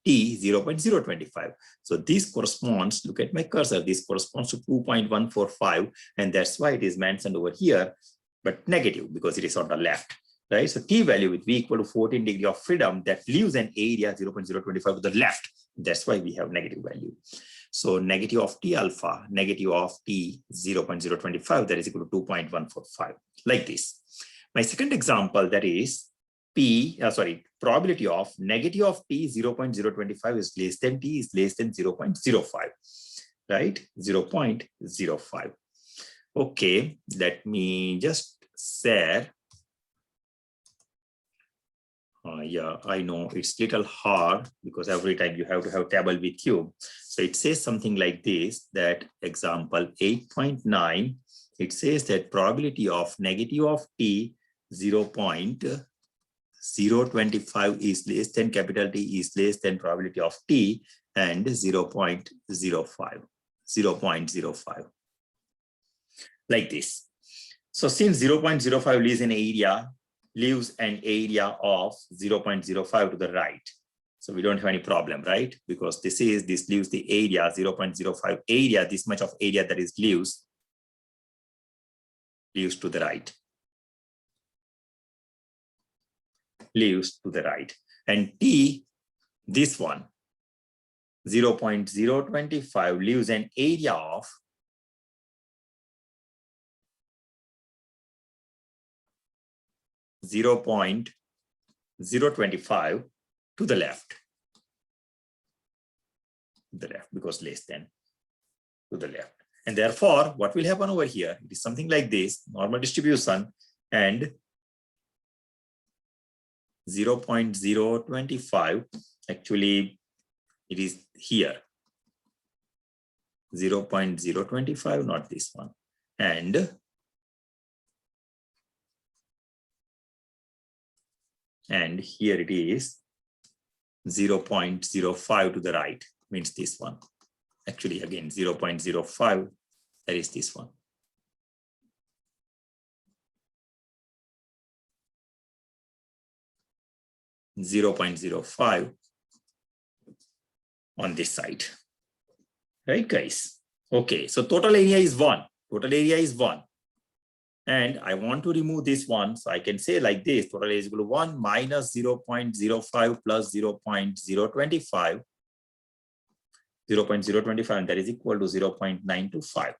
t 0.025. So this corresponds, look at my cursor, this corresponds to 2.145, and that's why it is mentioned over here, but negative because it is on the left, right? So t value with v equal to 14 degree of freedom that leaves an area 0.025 to the left. That's why we have negative value. So negative of t alpha, negative of t 0.025, that is equal to 2.145, like this. My second example, that is probability of negative of t 0.025 is less than t is less than 0.05, right? 0.05. Okay, let me just share. Yeah, I know it's little hard because every time you have to have table with you. So it says something like this, that example 8.9, it says that probability of negative of t 0.025 is less than capital T is less than probability of t, and 0.05, like this. So since 0.05 leaves an area of 0.05 to the right, so we don't have any problem, right? Because this leaves the area 0.05 area, this much of area that is leaves to the right. Leaves to the right, and t, this one 0.025 leaves an area of 0.025 to the left, because less than, to the left. And therefore what will happen over here, it is something like this, normal distribution, and 0.025, actually it is here 0.025, not this one, and here it is 0.05 to the right, means this one. Actually again 0.05, that is this one. .05 on this side, right, guys? Okay, so total area is 1. Total area is 1. And I want to remove this one. So I can say like this, total area is equal to 1 minus 0.05 plus 0.025 0.025, and that is equal to 0.925.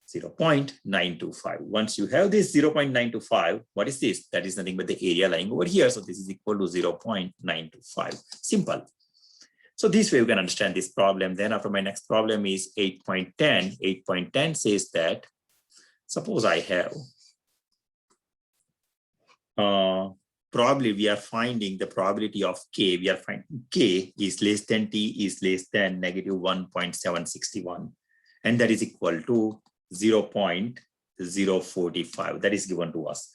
0.925. Once you have this 0.925, what is this? That is nothing but the area lying over here. So this is equal to 0.925. Simple. So this way you can understand this problem. Then after my next problem is 8.10. 8.10 says that suppose I have probably we are finding the probability of K. We are finding K is less than T is less than negative 1.761. And that is equal to 0.045. That is given to us.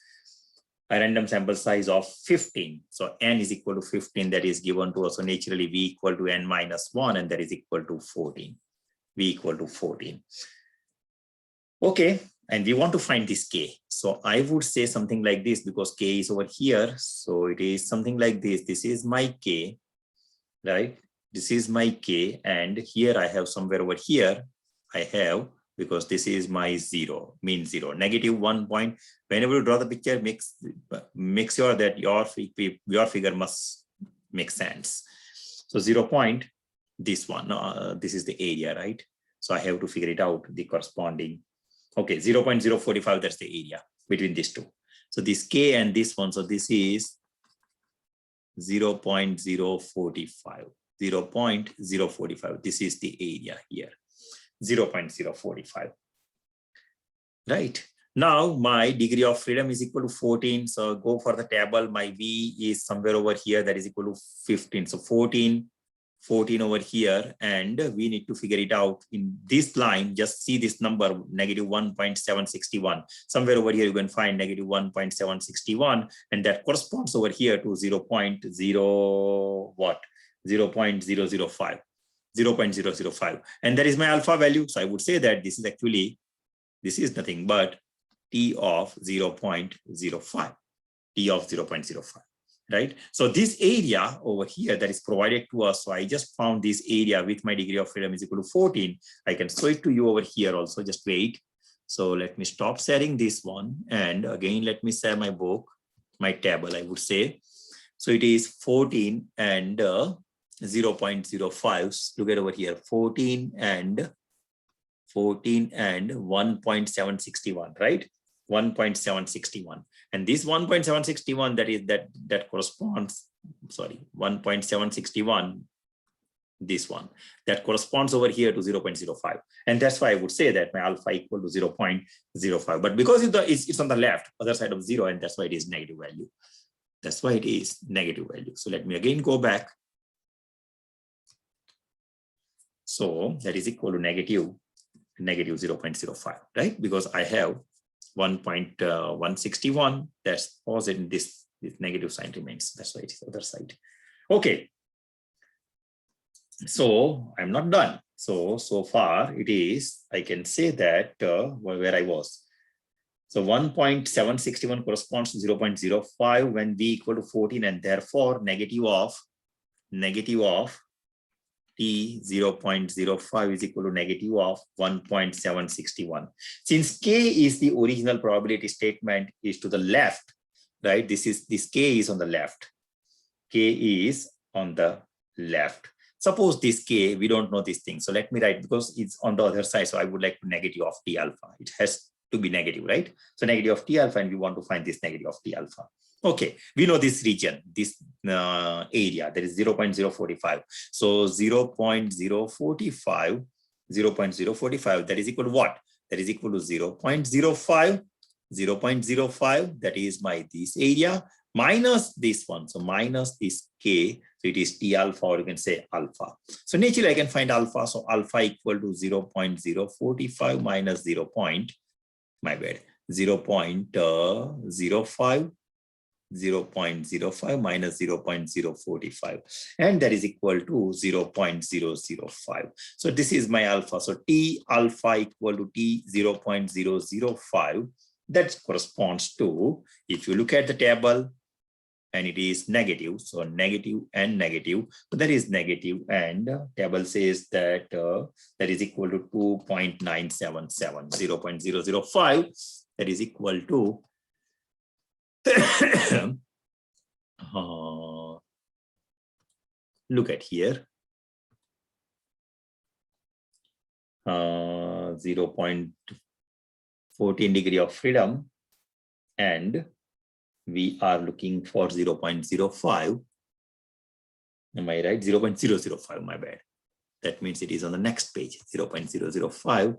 A random sample size of 15. So n is equal to 15. That is given to us. So naturally v equal to n minus 1, and that is equal to 14. V equal to 14. Okay. And we want to find this K. So I would say something like this because K is over here. So it is something like this. This is my K, right? This is my K. And here I have somewhere over here, I have, because this is my zero, mean zero, negative 1 point. Whenever you draw the picture, make sure that your figure must make sense. So 0 point, this one, this is the area, right? So I have to figure it out, the corresponding. Okay, 0.045, that's the area between these two. So this K and this one, so this is 0.045, 0.045. This is the area here, 0.045. Right. Now my degree of freedom is equal to 14. So go for the table. My V is somewhere over here, that is equal to 15. So 14 over here, and we need to figure it out in this line. Just see this number, negative 1.761. Somewhere over here you can find negative 1.761, and that corresponds over here to 0.0 what? 0.005. 0.005, and that is my alpha value. So I would say that this is actually, this is nothing but T of 0.05, T of 0.05. Right? So this area over here that is provided to us, so I just found this area with my degree of freedom is equal to 14. I can show it to you over here also, just wait. So let me stop sharing this one, and again let me share my book, my table, I would say. So it is 14 and 0.05. Look at over here, 14 and 1.761, right? 1.761, and this 1.761, that corresponds, sorry, 1.761, this one, that corresponds over here to 0.05, and that's why I would say that my alpha equal to 0.05. But because it's on the left, other side of 0, and that's why it is negative value. That's why it is negative value. So let me again go back. So that is equal to negative 0.05, right? Because I have 1.161, that's positive, this negative sign remains. That's why it is other side. Okay. So I'm not done. So far it is, I can say that where I was. So 1.761 corresponds to 0.05 when V equal to 14, and therefore negative of T 0.05 is equal to negative of 1.761. Since K is the original probability statement is to the left, right? This K is on the left. K is on the left. Suppose this K, we don't know this thing. So let me write, because it's on the other side. So I would like to negative of T alpha. It has to be negative, right? So negative of T alpha, and we want to find this negative of T alpha. Okay, we know this region, this area, that is 0.045. So 0.045, that is equal to what? That is equal to 0.05, that is my this area, minus this one. So minus this K, so it is T alpha, or you can say alpha. So naturally I can find alpha. So alpha equal to 0.045 minus 0.05, 0.05 minus 0.045, and that is equal to 0.005. So this is my alpha. So T alpha equal to T 0.005. That corresponds to, if you look at the table, and it is negative, so negative and negative, so that is negative, and table says that that is equal to 2.977, 0.005, that is equal to look at here. 0.14 degree of freedom, and we are looking for 0.05. Am I right? 0.005, my bad. That means it is on the next page, 0.005.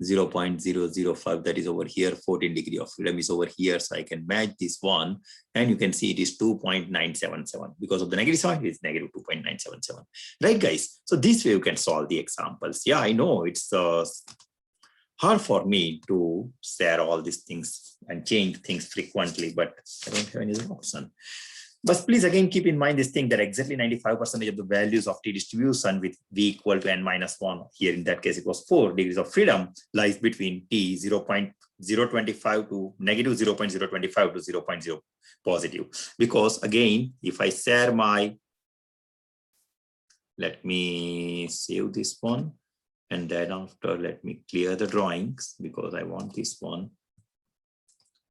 0.005, that is over here. 14 degree of freedom is over here, so I can match this one, and you can see it is 2.977. Because of the negative sign, it is negative 2.977. Right, guys? So this way you can solve the examples. Yeah, I know it's hard for me to share all these things and change things frequently, but I don't have any other option. But please again keep in mind this thing that exactly 95% of the values of T distribution with V equal to n-1, here in that case it was 4 degrees of freedom, lies between T 0.025 to negative 0.025 to 0.0 positive. Because again, if I share my, let me save this one, and then after let me clear the drawings because I want this one.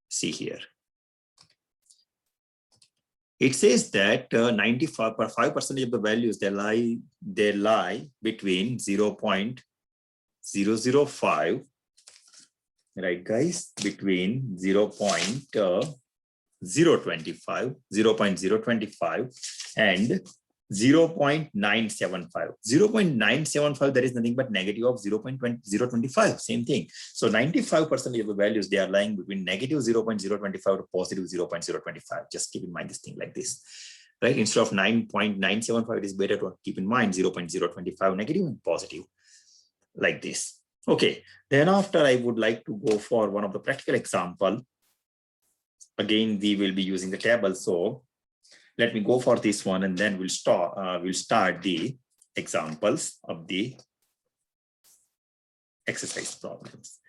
See here. It says that 95% of the values they lie between 0.005, right, guys? Between 0.025 and 0.975. 0.975, there is nothing but negative of 0.025, same thing. So 95% of the values, they are lying between negative 0.025 to positive 0.025. Just keep in mind this thing like this, right? Instead of 9.975, it is better to keep in mind 0.025 negative and positive, like this. Okay, then after I would like to go for one of the practical example. Again, we will be using the table, so let me go for this one, and then we'll start the examples of the exercise problems.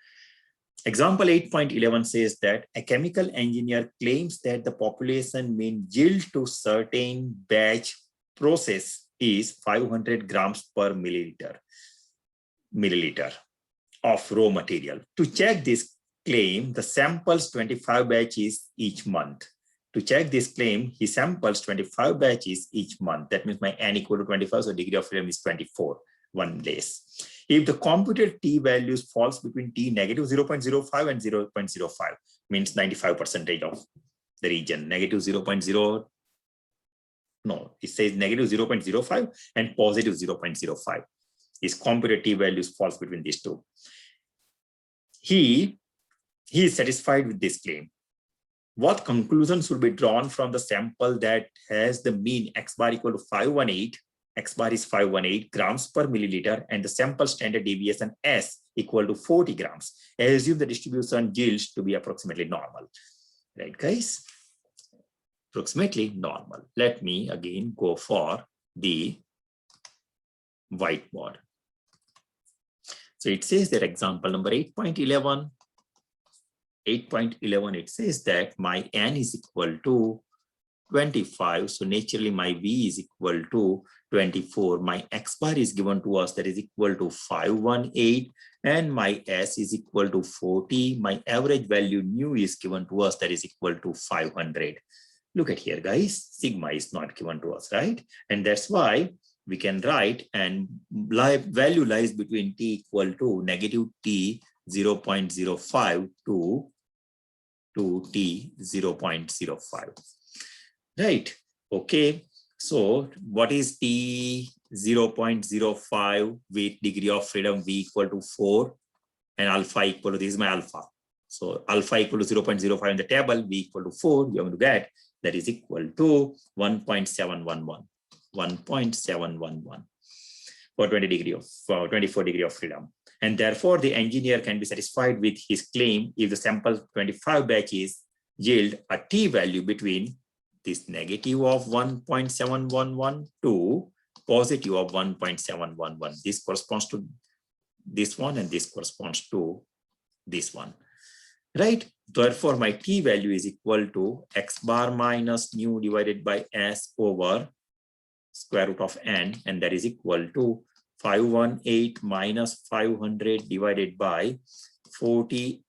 Example 8.11 says that a chemical engineer claims that the population mean yield to certain batch process is 500 grams per milliliter of raw material. To check this claim, the samples 25 batches each month. To check this claim, he samples 25 batches each month. That means my n equal to 25, so degree of freedom is 24, 1 days. If the computed T values falls between T negative 0.05 and 0.05, means 95% of the region, negative 0.0, no, it says negative 0.05 and positive 0.05. His computed T values falls between these two. He is satisfied with this claim. What conclusion should be drawn from the sample that has the mean x bar equal to 518, x bar is 518 grams per milliliter, and the sample standard deviation S equal to 40 grams. I assume the distribution yields to be approximately normal. Right, guys? Approximately normal. Let me again go for the whiteboard. So it says that example number 8.11. 8.11, it says that my n is equal to 25. So naturally my v is equal to 24. My x bar is given to us, that is equal to 518, and my s is equal to 40. My average value nu is given to us, that is equal to 500. Look at here, guys. Sigma is not given to us, right? And that's why we can write, and value lies between t equal to negative t 0.05 to T 0.05. Right. Okay. So what is T 0.05 with degree of freedom V equal to 4 and alpha equal to, this is my alpha. So alpha equal to 0.05 in the table, V equal to 4, you're going to get that is equal to 1.711. 1.711 for 24 degree of freedom. And therefore, the engineer can be satisfied with his claim if the sample 25 batches yield a T value between this negative of 1.711 to positive of 1.711. This corresponds to this one, and this corresponds to this one, right? Therefore, my T value is equal to x bar minus nu divided by S over square root of n, and that is equal to 518 minus 500 divided by 40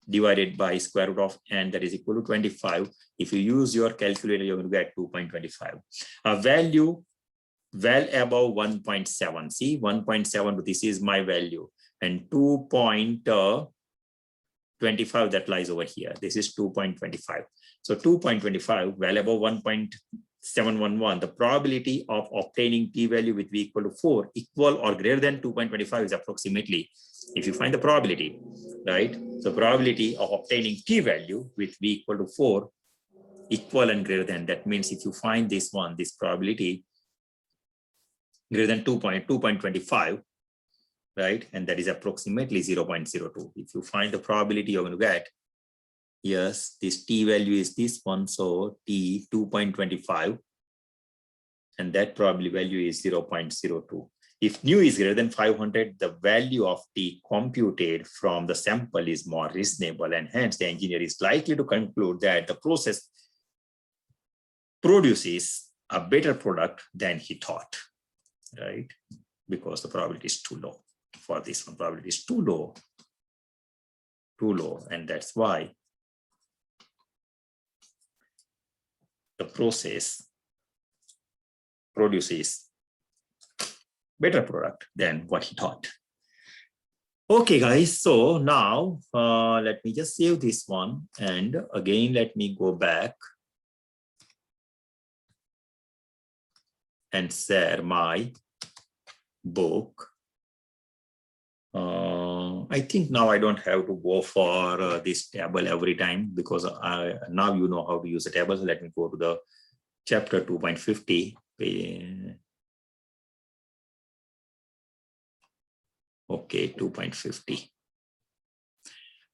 divided by square root of n, that is equal to 25. If you use your calculator, you're going to get 2.25. A value well above 1.7. See, 1.7, this is my value, and 2.25 that lies over here. This is 2.25. So 2.25, well above 1.711. The probability of obtaining p-value with v equal to 4 equal or greater than 2.25 is approximately, if you find the probability, right? So probability of obtaining p-value with v equal to 4 equal and greater than, that means if you find this one, this probability greater than 2.25, right? And that is approximately 0.02. If you find the probability, you're going to get, yes, this t value is this one, so t 2.25, and that probability value is 0.02. If nu is greater than 500, the value of t computed from the sample is more reasonable, and hence the engineer is likely to conclude that the process produces a better product than he thought, right? Because the probability is too low. For this one, probability is too low, and that's why the process produces better product than what he thought. Okay, guys, so now let me just save this one, and again let me go back and share my book. I think now I don't have to go for this table every time, because now you know how to use the table. So let me go to the chapter 2.50. Okay, 2.50.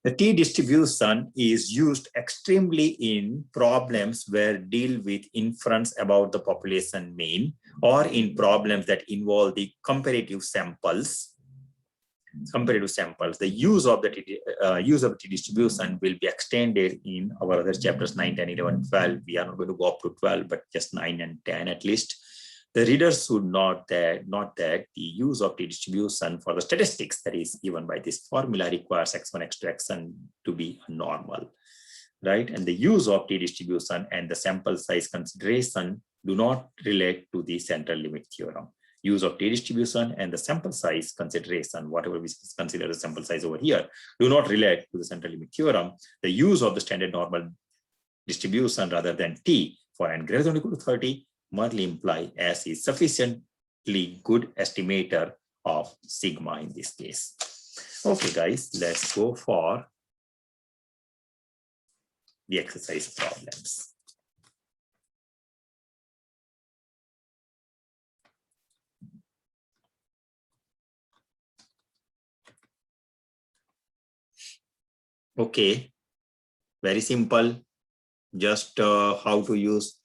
The t-distribution is used extremely in problems where deal with inference about the population mean, or in problems that involve the comparative samples. The use of the t-distribution will be extended in our other chapters 9, 10, 11, 12. We are not going to go up to 12, but just 9 and 10 at least. The readers should note that the use of t-distribution for the statistics that is given by this formula requires x1, x2, xn to be normal, right? And the use of t-distribution and the sample size consideration do not relate to the central limit theorem. Use of t-distribution and the sample size consideration, whatever we consider the sample size over here, do not relate to the central limit theorem. The use of the standard normal distribution rather than t for n greater than or equal to 30 merely imply S is sufficiently good estimator of sigma in this case. Okay, guys, let's go for the exercise problems. Okay, very simple. Just how to use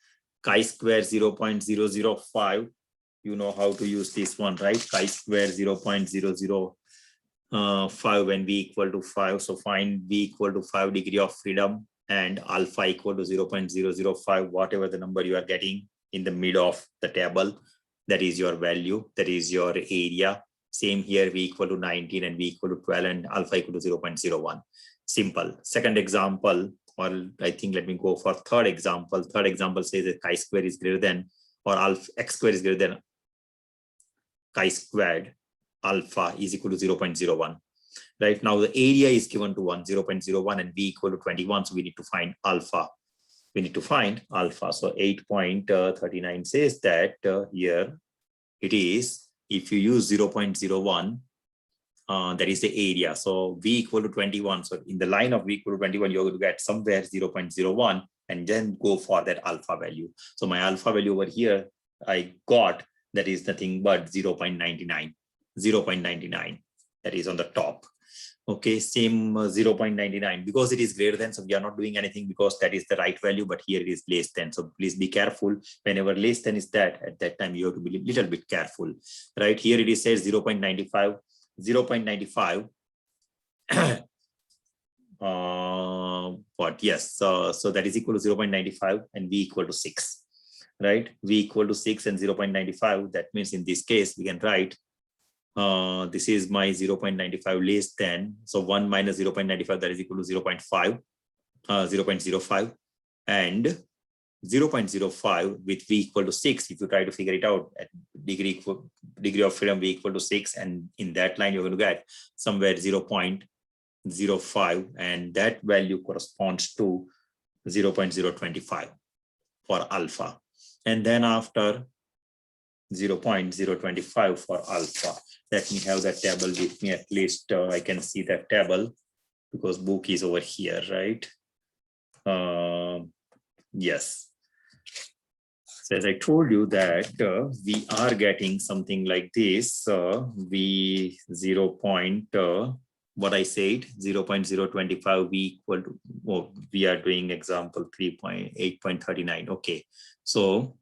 chi-square 0.005. You know how to use this one, right? Chi-square 0.005 when v equal to 5. So find v equal to 5 degree of freedom and alpha equal to 0.005, whatever the number you are getting in the mid of the table, that is your value, that is your area. Same here, v equal to 19 and v equal to 12 and alpha equal to 0.01. Simple. Second example, or I think let me go for third example. Third example says that chi square is greater than, or alpha x square is greater than chi squared alpha is equal to 0.01. Right now the area is given to 0.01 and v equal to 21. So we need to find alpha. So 8.39 says that here it is, if you use 0.01, that is the area. So v equal to 21. So in the line of v equal to 21, you're going to get somewhere 0.01 and then go for that alpha value. So my alpha value over here, I got, that is nothing but 0.99. That is on the top. Okay, same 0.99, because it is greater than, so we are not doing anything because that is the right value, but here it is less than. So please be careful. Whenever less than is that, at that time you have to be a little bit careful, right? Here it is says 0.95. But yes, so that is equal to 0.95 and v equal to 6, right? V equal to 6 and 0.95. That means in this case we can write this is my 0.95 less than, so 1 minus 0.95, that is equal to 0.05, and 0.05 with v equal to 6. If you try to figure it out, degree of freedom be equal to 6, and in that line you're going to get somewhere 0.05, and that value corresponds to 0.025 for alpha, and then after 0.025 for alpha. Let me have that table with me, at least I can see that table because book is over here, right? Yes. So as I told you that we are getting something like this, V 0. What I said, 0.025 V equal to, oh, we are doing example 3.8.39. Okay, so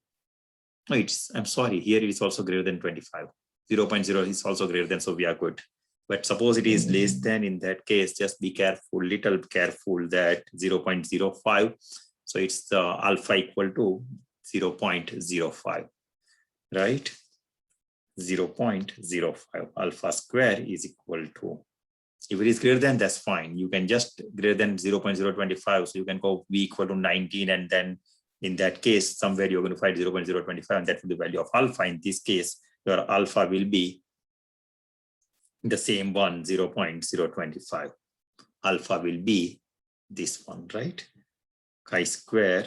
I'm sorry, here it is also greater than 25. 0.0 is also greater than, so we are good. But suppose it is less than, in that case, just be careful, little careful that 0.05. So it's alpha equal to 0.05, right? 0.05 alpha square is equal to, if it is greater than, that's fine. You can just greater than 0.025. So you can go V equal to 19, and then in that case, somewhere you're going to find 0.025, and that will be the value of alpha. In this case, your alpha will be the same one, 0.025. Alpha will be this one, right? Chi square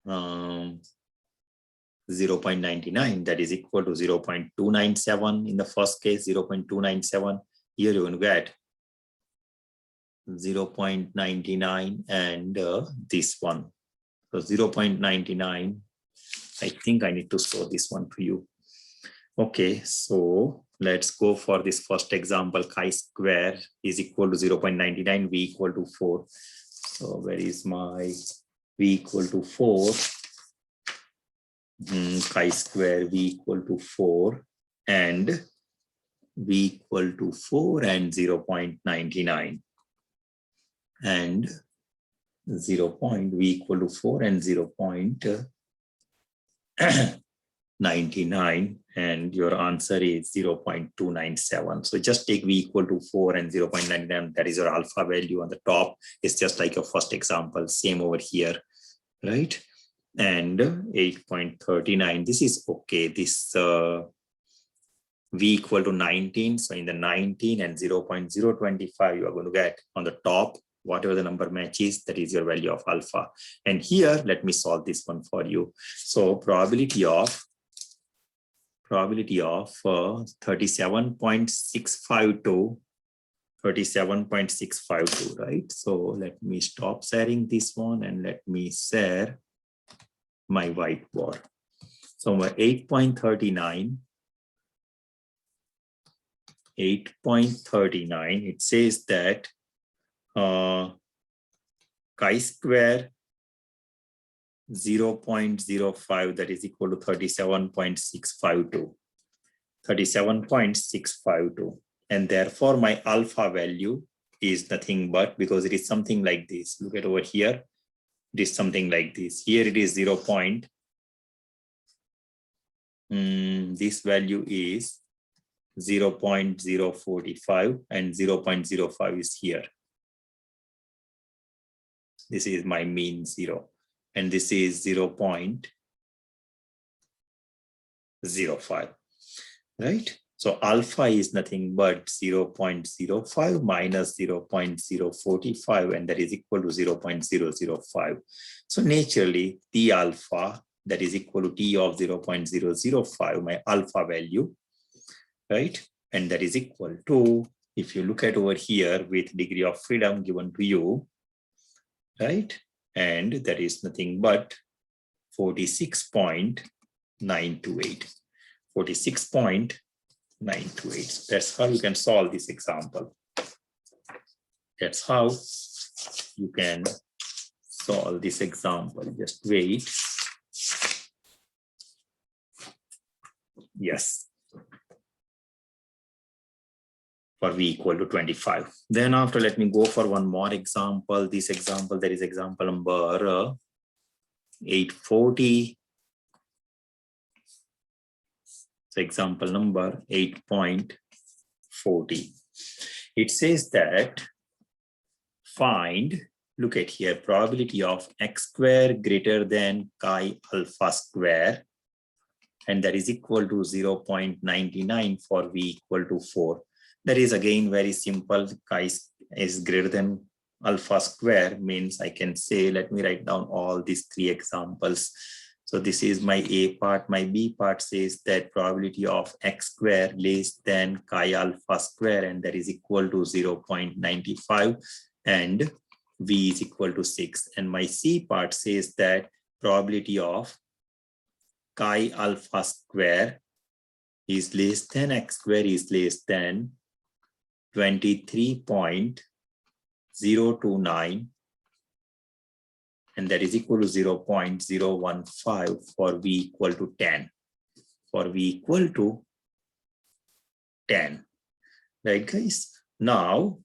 0.99, that is equal to 0.297 in the first case, 0.297. Here you're going to get 0.99 and this one. So 0.99, I think I need to show this one to you. Okay, so let's go for this first example. Chi square is equal to 0.99, V equal to 4. So where is my V equal to 4? Chi square V equal to 4 and V equal to 4 and 0.99 and V equal to 4 and 0.99, and your answer is 0.297. So just take V equal to 4 and 0.99, that is your alpha value on the top. It's just like your first example, same over here, right? And 8.39, this is okay. This V equal to 19. So in the 19 and 0.025, you are going to get on the top, whatever the number matches, that is your value of alpha. And here, let me solve this one for you. So probability of 37.652, right? So let me stop sharing this one and let me share my whiteboard. So my 8.39, it says that chi square 0.05, that is equal to 37.652, and therefore my alpha value is nothing but, because it is something like this. Look at over here, it is something like this. Here it is 0. This value is 0.045 and 0.05 is here. This is my mean 0, and this is 0.05, right? So alpha is nothing but 0.05 minus 0.045, and that is equal to 0.005. So naturally, T alpha, that is equal to T of 0.005, my alpha value, right? And that is equal to, if you look at over here with degree of freedom given to you, right? And that is nothing but 46.928. 46.928. That's how you can solve this example. That's how you can solve this example. Just wait. Yes. For V equal to 25. Then after, let me go for one more example. This example, that is example number 840. So example number 8.40. It says that find, look at here, probability of x square greater than chi alpha square and that is equal to 0.99 for V equal to 4. That is again very simple. Chi is greater than alpha square means I can say, let me write down all these three examples. So this is my A part. My B part says that probability of x square less than chi alpha square, and that is equal to 0.95, and V is equal to 6. And my C part says that probability of chi alpha square is less than x square is less than 23.029, and that is equal to 0.015 for V equal to 10. For V equal to 10. Right, guys? Now,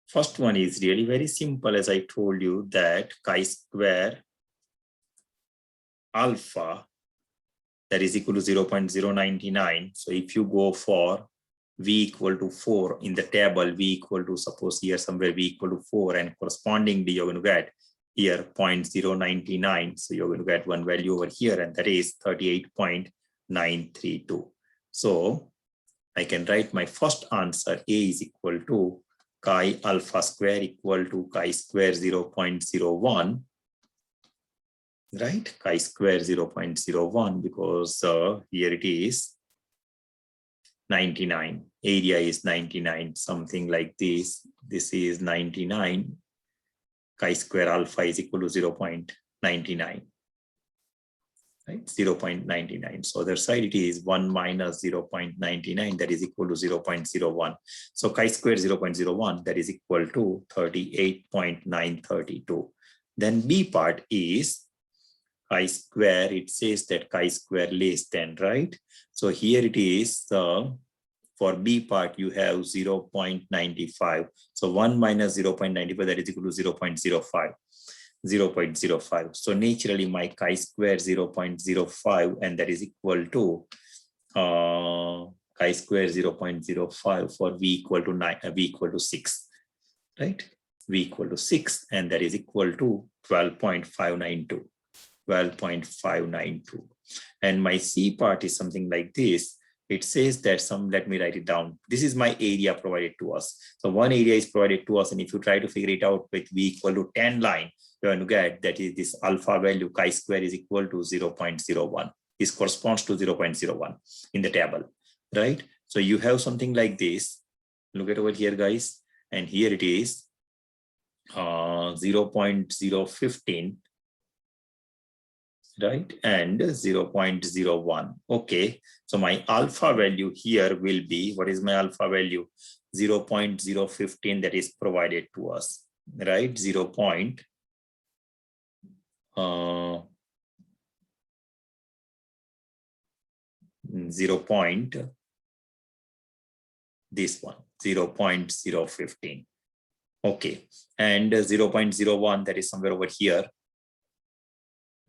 first one is really very simple, as I told you, that chi square alpha, that is equal to 0.099. So if you go for V equal to 4 in the table, V equal to, suppose here somewhere V equal to 4, and correspondingly you're going to get here 0.099. So you're going to get one value over here, and that is 38.932. So I can write my first answer. A is equal to chi alpha square equal to chi square 0.01. Right? Chi square 0.01, because here it is 99. Area is 99, something like this. This is 99. Chi square alpha is equal to 0.99. Right? 0.99. So other side it is 1 minus 0.99, that is equal to 0.01. So chi square 0.01, that is equal to 38.932. Then B part is chi square. It says that chi square less than, right? So here it is, for B part, you have 0.95. So 1 minus 0.95, that is equal to 0.05. 0.05. So naturally, my chi square 0.05, and that is equal to chi square 0.05 for V equal to 9, V equal to 6, right? V equal to 6, and that is equal to 12.592. 12.592. And my C part is something like this. It says that let me write it down. This is my area provided to us. So one area is provided to us, and if you try to figure it out with V equal to 10 line, you're going to get that is this alpha value chi square is equal to 0.01. This corresponds to 0.01 in the table, right? So you have something like this. Look at over here, guys. And here it is 0.015. Right, and 0.01. Okay, so my alpha value here will be, what is my alpha value? 0.015, that is provided to us, right? 0. This one, 0.015. Okay, and 0.01, that is somewhere over here.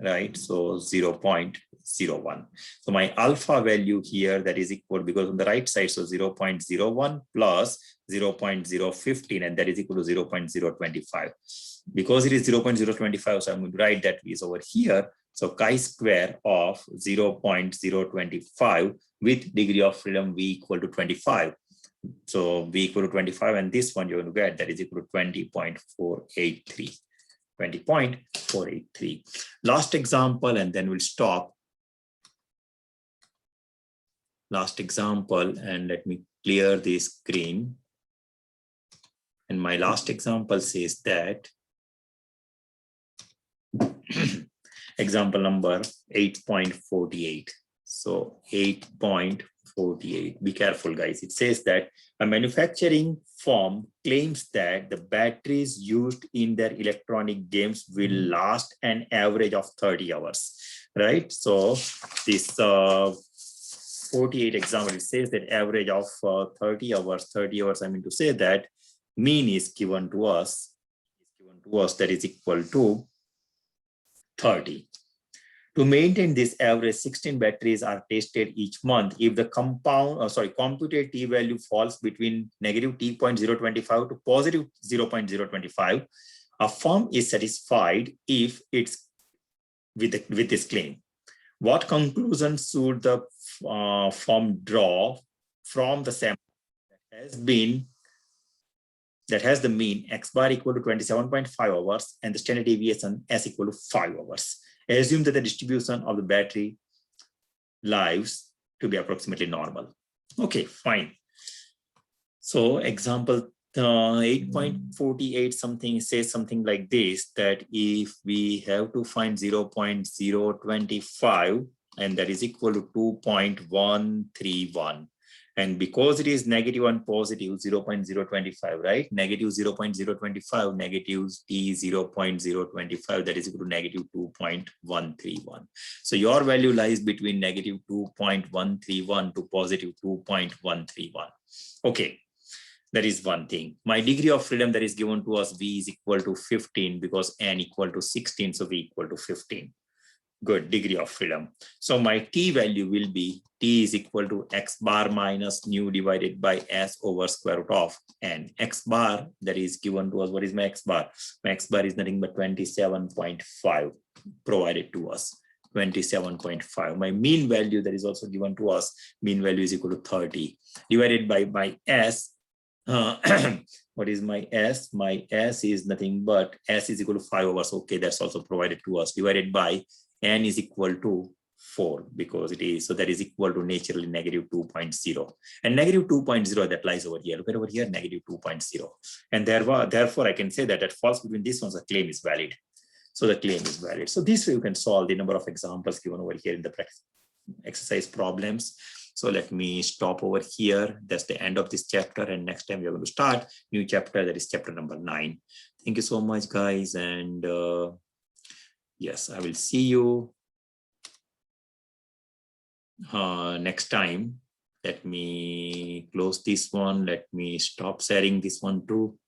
Right, so 0.01. So my alpha value here, that is equal, because on the right side, so 0.01 plus 0.015, and that is equal to 0.025. Because it is 0.025, so I'm going to write that is over here. So chi square of 0.025 with degree of freedom V equal to 25. So V equal to 25, and this one you're going to get, that is equal to 20.483. 20.483. Last example, and then we'll stop. Last example, and let me clear the screen. And my last example says that example number 8.48. So 8.48. Be careful, guys. It says that a manufacturing firm claims that the batteries used in their electronic games will last an average of 30 hours, right? So this 48 example, it says that average of 30 hours, I mean to say that mean is given to us, that is equal to 30. To maintain this average, 16 batteries are tested each month. If the computed t value falls between negative t.025 to positive 0.025, a firm is satisfied if it's with this claim. What conclusions should the firm draw from the sample that has the mean x bar equal to 27.5 hours and the standard deviation s equal to 5 hours? Assume that the distribution of the battery lives to be approximately normal. Okay, fine. So example 8.48 something says something like this, that if we have to find 0.025 and that is equal to 2.131, and because it is negative and positive 0.025, right? Negative 0.025, negative t 0.025, that is equal to negative 2.131. So your value lies between negative 2.131 to positive 2.131. Okay. That is one thing. My degree of freedom that is given to us, V is equal to 15 because N equal to 16, so V equal to 15. Good, degree of freedom. So my T value will be T is equal to X bar minus nu divided by S over square root of N. X bar that is given to us, what is my X bar? My X bar is nothing but 27.5 provided to us. 27.5. My mean value that is also given to us, mean value is equal to 30 divided by my S. What is my S? My S is nothing but S is equal to 5 hours. Okay, that's also provided to us, divided by N is equal to 4 because it is, so that is equal to naturally negative 2.0. And negative 2.0 that lies over here. Look at over here, negative 2.0. And therefore, I can say that falls between these ones, the claim is valid. So the claim is valid. So this way you can solve the number of examples given over here in the exercise problems. So let me stop over here. That's the end of this chapter. And next time we are going to start new chapter. That is chapter number 9. Thank you so much, guys. And yes, I will see you next time. Let me close this one. Let me stop sharing this one too.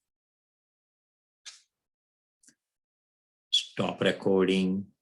Stop recording.